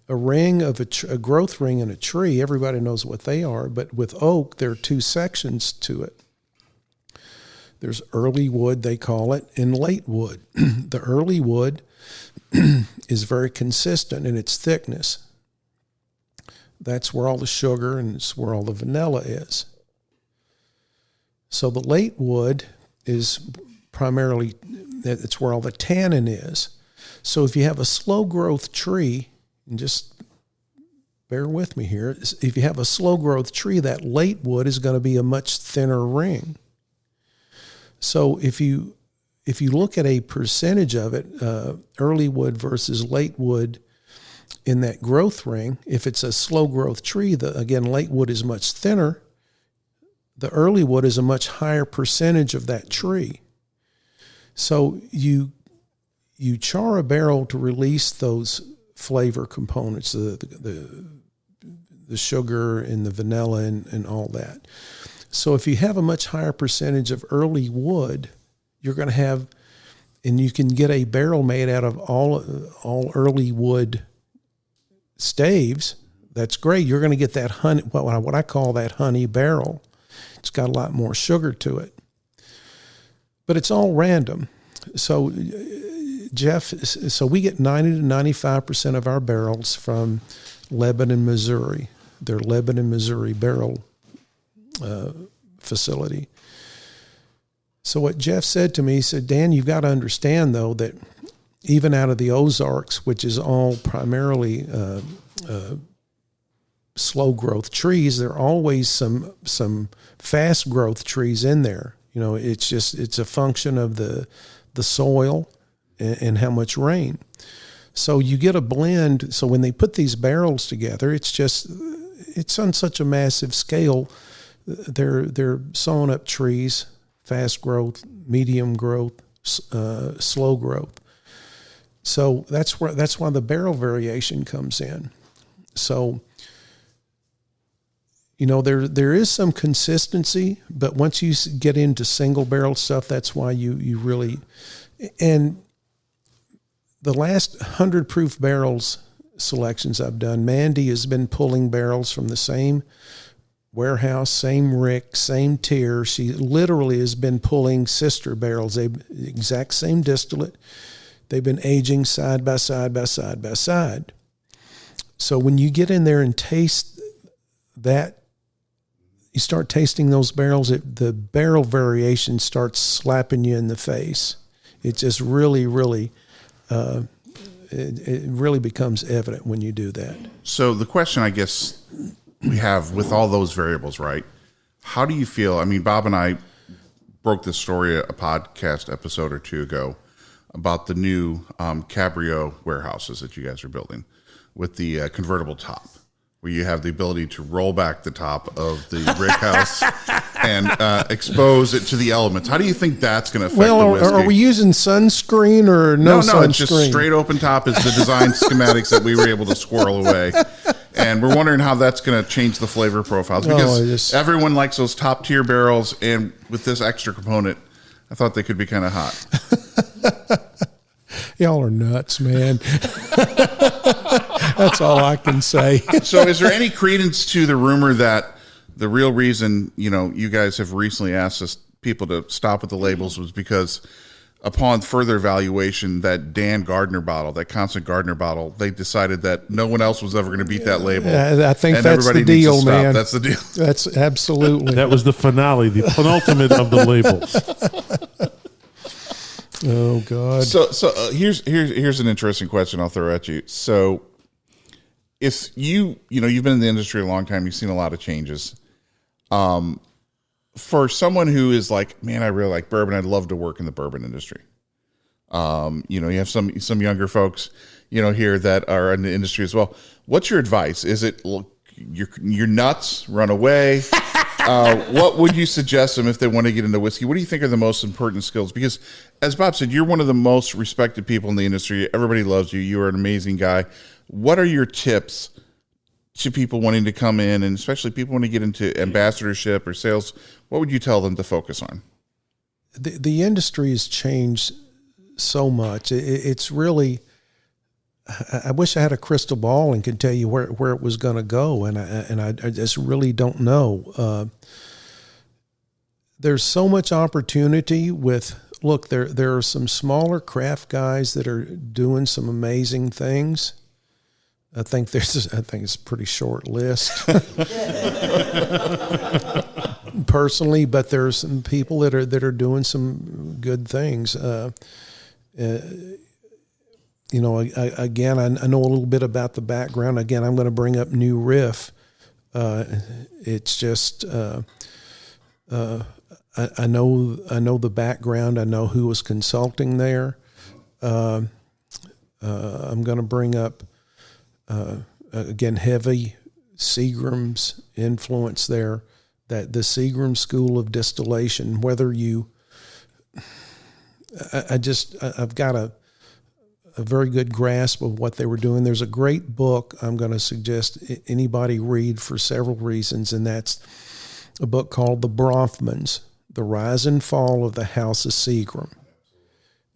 a ring of a growth ring in a tree, everybody knows what they are, but with oak, there are 2 sections to it. There's early wood, they call it, and late wood. The early wood is very consistent in its thickness. That's where all the sugar and it's where all the vanilla is. So the late wood is primarily, it's where all the tannin is. So if you have a slow growth tree, and just bear with me here, if you have a slow growth tree, that late wood is going to be a much thinner ring. So if you look at a percentage of it, early wood versus late wood in that growth ring, if it's a slow growth tree, again, late wood is much thinner. The early wood is a much higher percentage of that tree. So you char a barrel to release those flavor components, the sugar and the vanilla and all that. So if you have a much higher percentage of early wood, you're going to have, and you can get a barrel made out of all early wood staves. That's great. You're going to get that honey, what I call that honey barrel. It's got a lot more sugar to it, but it's all random. So Jeff, so we get 90 to 95% of our barrels from Lebanon, Missouri. Their Lebanon, Missouri barrel facility. So what Jeff said to me, he said, Dan, you've got to understand, though, that even out of the Ozarks, which is all primarily slow growth trees, there are always some fast growth trees in there. It's a function of the soil and how much rain. So you get a blend. So when they put these barrels together, it's on such a massive scale. They're sawing up trees, fast growth, medium growth, slow growth. So that's why the barrel variation comes in. So, there is some consistency, but once you get into single barrel stuff, that's why you really, and the last 100 proof barrels selections I've done, Mandy has been pulling barrels from the same warehouse, same rick, same tier. She literally has been pulling sister barrels, exact same distillate. They've been aging side by side by side by side. So when you get in there and taste that, you start tasting those barrels, the barrel variation starts slapping you in the face. It just really, really, it really becomes evident when you do that. So the question I guess we have with all those variables, right? How do you feel? I mean, Bob and I broke this story a podcast episode or two ago about the new Cabrio warehouses that you guys are building with the convertible top, where you have the ability to roll back the top of the brick house and expose it to the elements. How do you think that's going to affect the whiskey? Are we using sunscreen or no sunscreen? No, it's just straight open top is the design schematics that we were able to squirrel away. And we're wondering how that's going to change the flavor profiles, because everyone likes those top tier barrels, and with this extra component, I thought they could be kind of hot. Y'all are nuts, man. That's all I can say. So is there any credence to the rumor that the real reason, you guys have recently asked people to stop with the labels was because upon further evaluation, that Dan Gardner bottle, that Constant Gardner bottle, they decided that no one else was ever going to beat that label. I think that's the deal, man. That's the deal. That's absolutely. That was the finale, the penultimate of the labels. Oh God. So here's an interesting question I'll throw at you. So if you've been in the industry a long time, you've seen a lot of changes. For someone who is like, man, I really like bourbon, I'd love to work in the bourbon industry. You have some younger folks, here that are in the industry as well. What's your advice? Is it, look, you're nuts, run away? What would you suggest them if they want to get into whiskey? What do you think are the most important skills? Because as Bob said, you're one of the most respected people in the industry. Everybody loves you. You are an amazing guy. What are your tips to people wanting to come in, and especially people want to get into ambassadorship or sales? What would you tell them to focus on? The industry has changed so much. It's really, I wish I had a crystal ball and could tell you where it was going to go, and I just really don't know. There's so much opportunity with. Look, there are some smaller craft guys that are doing some amazing things. I think it's a pretty short list, personally. But there's some people that are doing some good things. Again, I know a little bit about the background. Again, I'm going to bring up New Riff. It's just I know the background. I know who was consulting there. I'm going to bring up again heavy Seagram's influence there. That the Seagram School of Distillation. Whether you, I've got a very good grasp of what they were doing. There's a great book I'm going to suggest anybody read for several reasons, and that's a book called The Bronfmans, The Rise and Fall of the House of Seagram.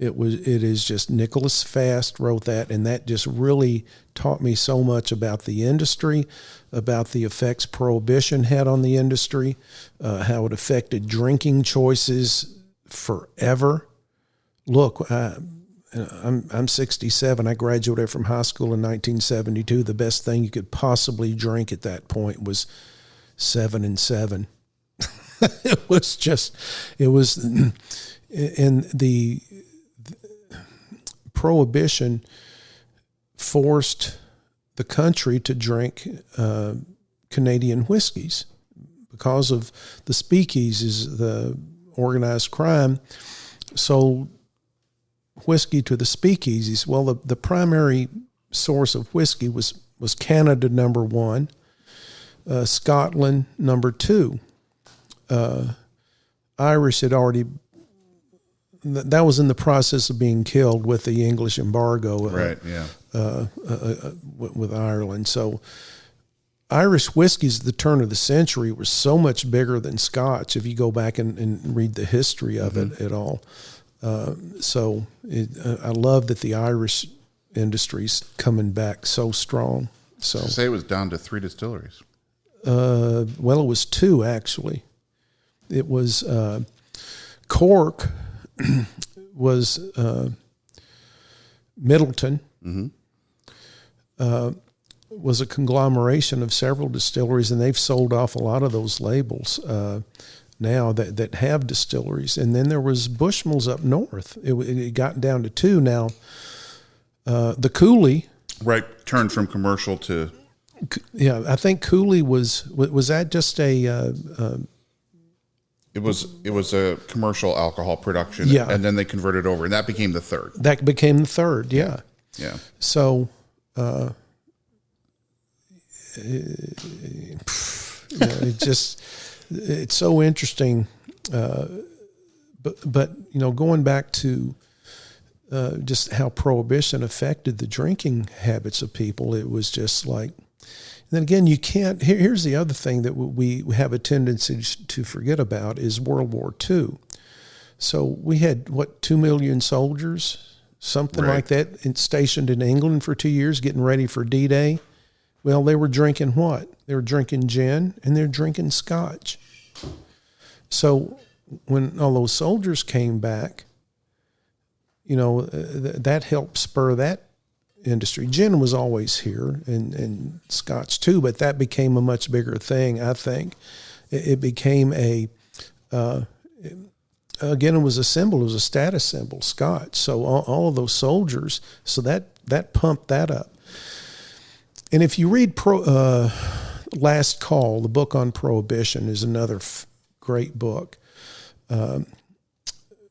It is just Nicholas Fast wrote that, and that just really taught me so much about the industry, about the effects Prohibition had on the industry, how it affected drinking choices forever. Look, I'm 67. I graduated from high school in 1972. The best thing you could possibly drink at that point was 7 and 7. It was, and the Prohibition forced the country to drink Canadian whiskeys because of the speakeasies, the organized crime. So whiskey to the speakeasies. Well, the primary source of whiskey was Canada number 1, Scotland number 2. Irish had already, that was in the process of being killed with the English embargo. Right, yeah. With Ireland. So Irish whiskeys at the turn of the century were so much bigger than Scotch if you go back and read the history of it at all. I love that the Irish industry's coming back so strong. So say it was down to 3 distilleries. Well, it was 2 actually. It was Cork was Middleton. Was a conglomeration of several distilleries, and they've sold off a lot of those labels now that have distilleries. And then there was Bushmills up north. It got down to 2 now. The Cooley, right, turned from commercial to. Yeah, I think Cooley was that just a. It was a commercial alcohol production, yeah, and then they converted over, and that became the 3rd. That became the 3rd, yeah. Yeah. So. It's so interesting. But going back to just how Prohibition affected the drinking habits of people, it was just like, and then again, you can't, here's the other thing that we have a tendency to forget about is World War II. So we had, 2 million soldiers, something like that, stationed in England for 2 years, getting ready for D-Day. Well, they were drinking what? They were drinking gin and they're drinking scotch. So when all those soldiers came back, that helped spur that industry. Gin was always here and scotch too, but that became a much bigger thing, I think. It became again, it was a symbol. It was a status symbol, scotch. So all of those soldiers, so that pumped that up. And if you read Last Call, the book on Prohibition is another great book. Mr.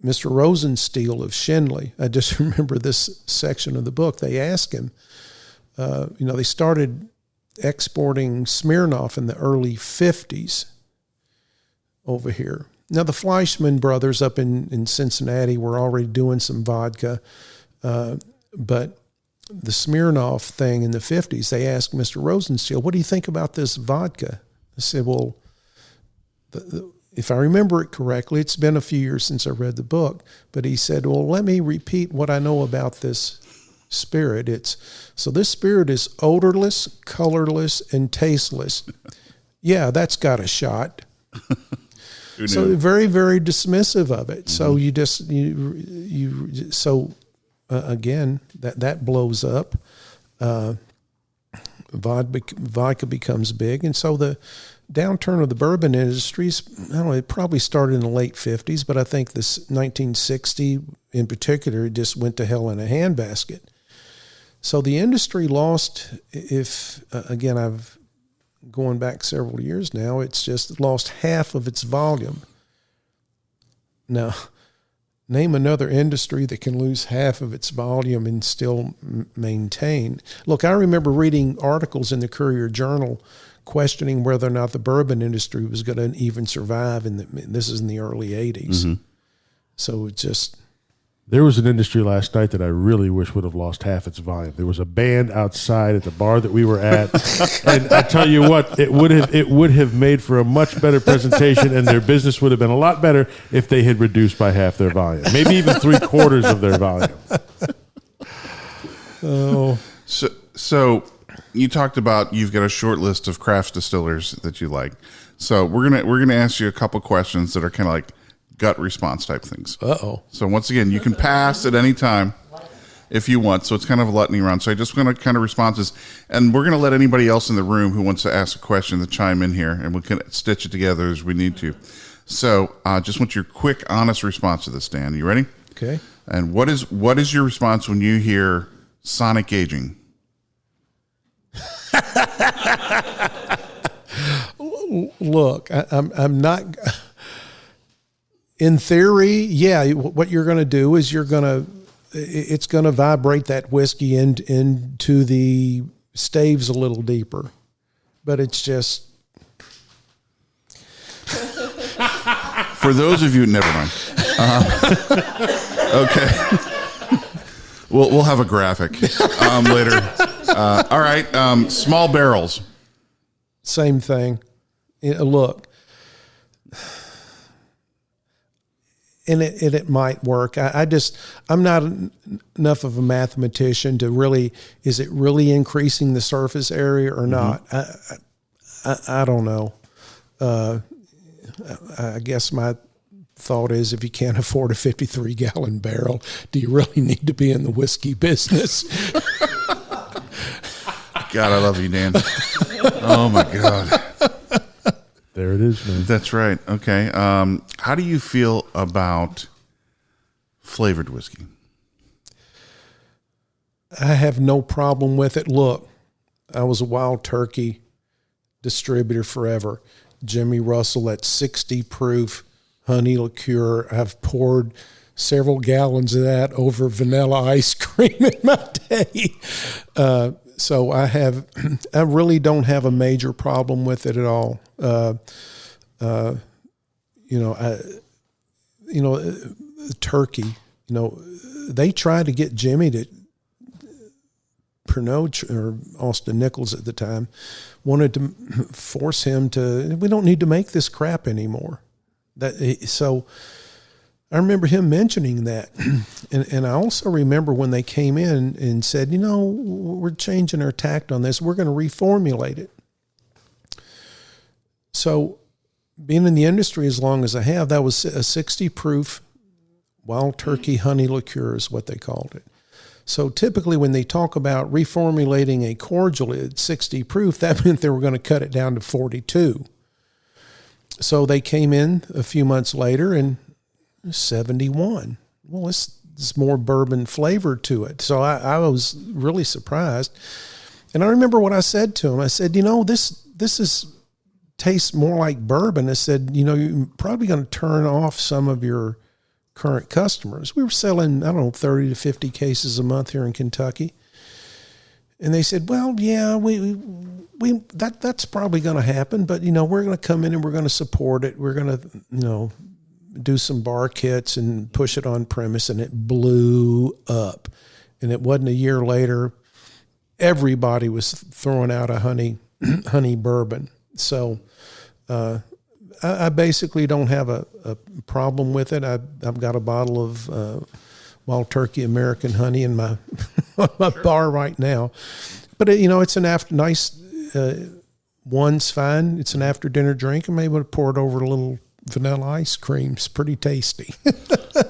Rosenstiel of Shenley, I just remember this section of the book. They asked him, they started exporting Smirnoff in the early 50s over here. Now, the Fleischmann brothers up in Cincinnati were already doing some vodka, but the Smirnoff thing in the 50s, they asked Mr. Rosenstiel, what do you think about this vodka? I said, well, if I remember it correctly, it's been a few years since I read the book, but he said, well, let me repeat what I know about this spirit. So this spirit is odorless, colorless, and tasteless. Yeah, that's got a shot. So very, very dismissive of it. Mm-hmm. So again, that blows up. Vodka becomes big. And so the downturn of the bourbon industries, it probably started in the late 50s, but I think this 1960 in particular just went to hell in a handbasket. So the industry lost, I've going back several years now, it's just lost half of its volume. Now, name another industry that can lose half of its volume and still maintain. Look, I remember reading articles in the Courier Journal questioning whether or not the bourbon industry was going to even survive. This is in the early 80s. Mm-hmm. So it just... There was an industry last night that I really wish would have lost half its volume. There was a band outside at the bar that we were at, and I tell you what, it would have made for a much better presentation, and their business would have been a lot better if they had reduced by half their volume, maybe even 3/4 of their volume. Oh, so you talked about you've got a short list of craft distillers that you like. So we're gonna ask you a couple questions that are kind of like gut response type things. Uh-oh. So once again, you can pass at any time if you want. So it's kind of a lightning round. So I just want to kind of responses, and we're going to let anybody else in the room who wants to ask a question to chime in here, and we can stitch it together as we need to. So just want your quick, honest response to this, Dan. You ready? Okay. And what is your response when you hear sonic aging? Look, I'm not... In theory, yeah, what you're going to do is you're going to it's going to vibrate that whiskey into the staves a little deeper. But it's just... For those of you, never mind. Okay. We'll have a graphic later. All right. Small barrels. Same thing. Look, and it might work. I'm not enough of a mathematician to really, is it really increasing the surface area or not? I don't know. I guess my thought is, if you can't afford a 53-gallon barrel, do you really need to be in the whiskey business? God, I love you, Dan. Oh my God. There it is, man. That's right. Okay. How do you feel about flavored whiskey? I have no problem with it. Look, I was a Wild Turkey distributor forever. Jimmy Russell at 60 proof honey liqueur. I've poured several gallons of that over vanilla ice cream in my day. So I really don't have a major problem with it at all. Turkey, they tried to get Jimmy to, Pernod or Austin Nichols at the time, wanted to force him to, we don't need to make this crap anymore. So I remember him mentioning that. And I also remember when they came in and said, we're changing our tact on this. We're going to reformulate it. So being in the industry as long as I have, that was a 60 proof Wild Turkey honey liqueur is what they called it. So typically when they talk about reformulating a cordial at 60 proof, that meant they were going to cut it down to 42. So they came in a few months later and 71. Well, it's more bourbon flavor to it. So I was really surprised. And I remember what I said to him. I said, this tastes more like bourbon. I said, you're probably going to turn off some of your current customers. We were selling, 30 to 50 cases a month here in Kentucky. And they said, well, yeah, that's probably going to happen, but we're going to come in and we're going to support it. We're going to, do some bar kits and push it on premise, and it blew up. And it wasn't a year later, everybody was throwing out a honey bourbon. So, I basically don't have a problem with it. I've got a bottle of Wild Turkey American honey in my bar right now. But it's an nice one's fine. It's an after dinner drink. I'm able to pour it over a little vanilla ice cream. It's pretty tasty.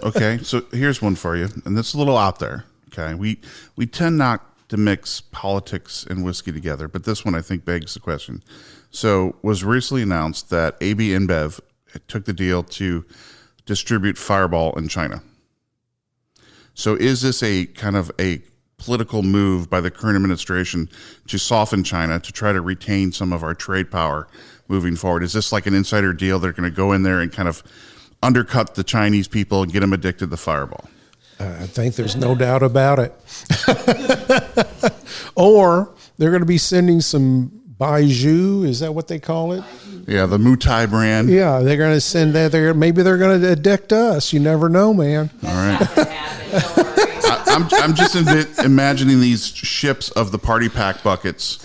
Okay, so here's one for you, and it's a little out there. Okay, we tend not to mix politics and whiskey together, but this one I think begs the question. So was recently announced that AB InBev took the deal to distribute Fireball in China. So is this a kind of a political move by the current administration to soften China to try to retain some of our trade power moving forward? Is this like an insider deal? They're going to go in there and kind of undercut the Chinese people and get them addicted to Fireball. I think there's no doubt about it. Or they're going to be sending some Baiju, is that what they call it? Yeah, the Mutai brand. Yeah, they're going to send that. Maybe they're going to addict us. You never know, man. All right. I'm just imagining these ships of the party pack buckets.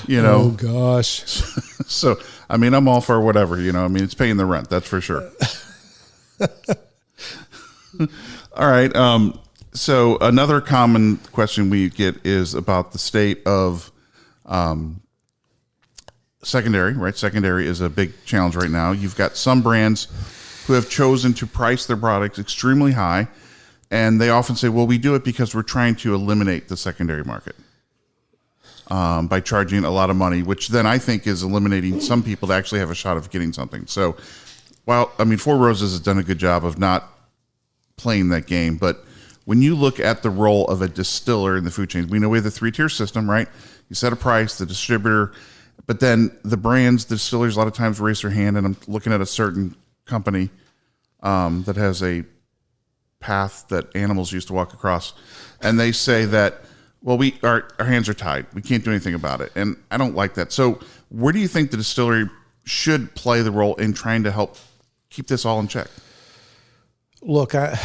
Oh gosh. So I'm all for whatever. It's paying the rent. That's for sure. All right. So another common question we get is about the state of secondary, right? Secondary is a big challenge right now. You've got some brands who have chosen to price their products extremely high, and they often say, well, we do it because we're trying to eliminate the secondary market by charging a lot of money, which then I think is eliminating some people to actually have a shot of getting something. So while, Four Roses has done a good job of not playing that game, but when you look at the role of a distiller in the food chain, we know we have the 3-tier system, right? You set a price, the distributor, but then the brands, the distillers, a lot of times raise their hand, and I'm looking at a certain company. that has a path that animals used to walk across, and they say that, well, our hands are tied. We can't do anything about it, and I don't like that. So where do you think the distillery should play the role in trying to help keep this all in check? Look, I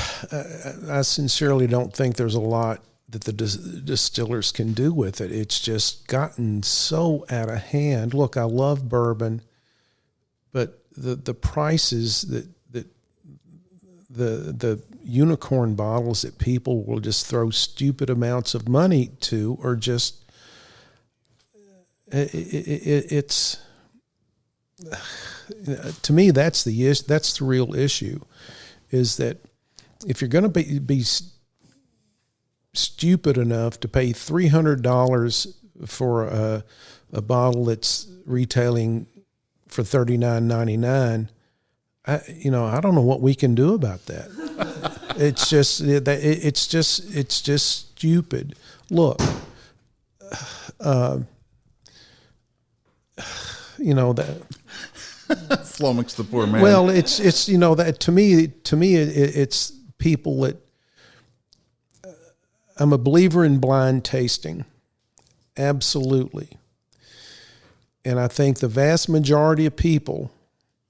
sincerely don't think there's a lot that the distillers can do with it. It's just gotten so out of hand. Look, I love bourbon, but the prices that the unicorn bottles that people will just throw stupid amounts of money to are just it's to me that's the real issue, is that if you're going to be stupid enough to pay $300 for a bottle that's retailing for $39.99, I don't know what we can do about that. It's just stupid. Look, that Flummox the poor man. Well, it's that to me it's people that I'm a believer in blind tasting, absolutely, and I think the vast majority of people,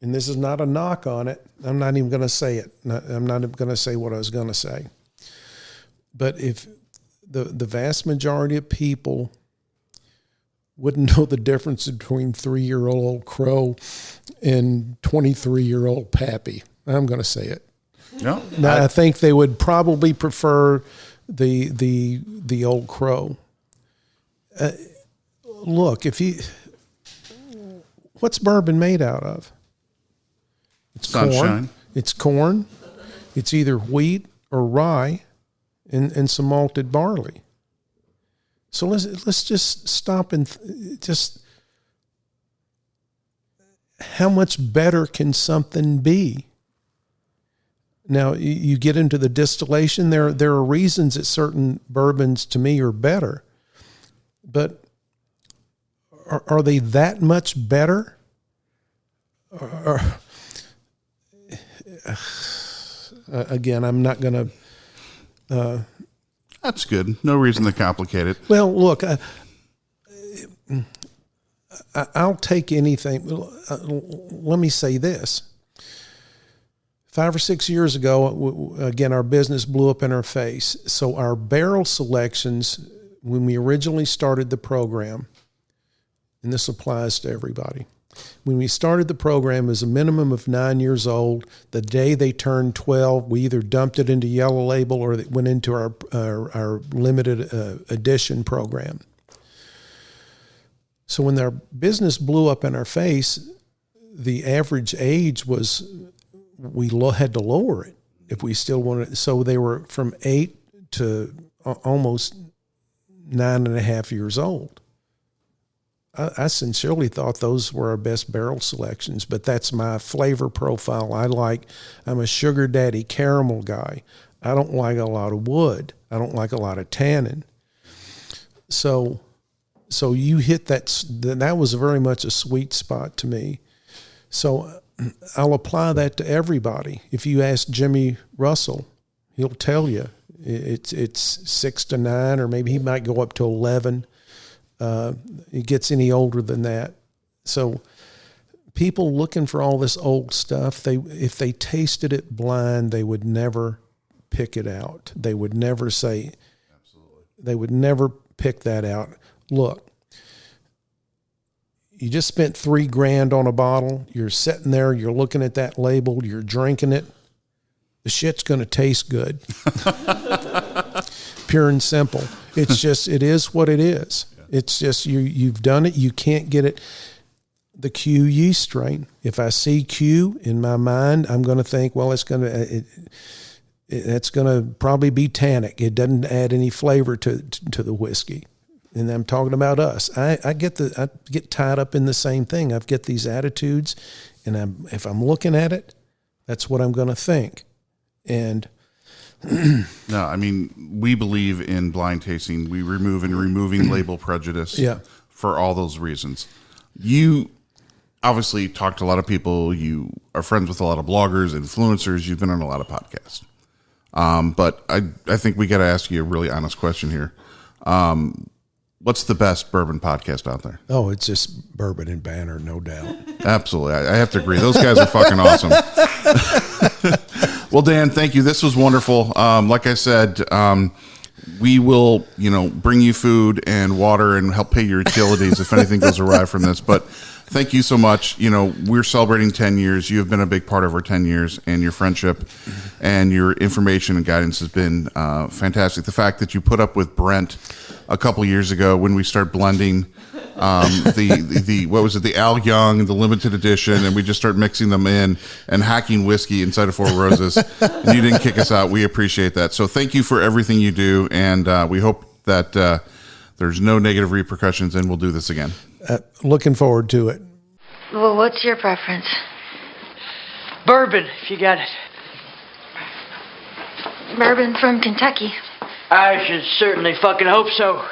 and this is not a knock on it, I'm not even going to say it. I'm not going to say what I was going to say, but if the vast majority of people wouldn't know the difference between 3-year-old Crow and 23-year-old Pappy. I'm going to say it. No, I think they would probably prefer the old Crow. Look, what's bourbon made out of? It's sunshine. Corn. It's corn. It's either wheat or rye, and some malted barley. So let's just stop and just, how much better can something be? Now you get into the distillation. There are reasons that certain bourbons to me are better, but are they that much better? Again, I'm not going to. That's good. No reason to complicate it. Well, look, I'll take anything. Let me say this. 5 or 6 years ago, again, our business blew up in our face. So our barrel selections, when we originally started the program, and this applies to everybody, when we started the program as a minimum of 9 years old, the day they turned 12, we either dumped it into Yellow Label or it went into our limited edition program. So when our business blew up in our face, the average age was, we had to lower it if we still wanted it. So they were from 8 to almost 9.5 years old. I sincerely thought those were our best barrel selections, but that's my flavor profile. I'm a sugar daddy caramel guy. I don't like a lot of wood. I don't like a lot of tannin. So you hit that was very much a sweet spot to me. So I'll apply that to everybody. If you ask Jimmy Russell, he'll tell you it's 6 to 9, or maybe he might go up to 11. It gets any older than that. So people looking for all this old stuff, if they tasted it blind, they would never pick it out. They would never say, absolutely. They would never pick that out. Look, you just spent $3,000 on a bottle. You're sitting there, you're looking at that label, you're drinking it. The shit's going to taste good. Pure and simple. It's just, it is what it is. It's just you've done it. You can't get it. The Q yeast strain. If I see Q in my mind, I'm going to think, well, it's going to probably be tannic. It doesn't add any flavor to the whiskey. And I'm talking about us. I get tied up in the same thing. I've got these attitudes, and if I'm looking at it, that's what I'm going to think. And no, I mean, we believe in blind tasting. We removing label prejudice for all those reasons. You obviously talked to a lot of people. You are friends with a lot of bloggers, influencers. You've been on a lot of podcasts. But I think we got to ask you a really honest question here. What's the best bourbon podcast out there? Oh, it's just Bourbon and Banter, no doubt. Absolutely. I have to agree. Those guys are fucking awesome. Well, Dan, thank you. This was wonderful. Like I said, we will, bring you food and water and help pay your utilities if anything goes awry from this. But thank you so much. We're celebrating 10 years. You have been a big part of our 10 years, and your friendship and your information and guidance has been fantastic. The fact that you put up with Brent a couple years ago when we started blending the Al Young, the limited edition, and we just start mixing them in and hacking whiskey inside of Four Roses. And you didn't kick us out. We appreciate that. So thank you for everything you do, and we hope that there's no negative repercussions, and we'll do this again. Looking forward to it. Well, what's your preference? Bourbon, if you got it. Bourbon from Kentucky. I should certainly fucking hope so.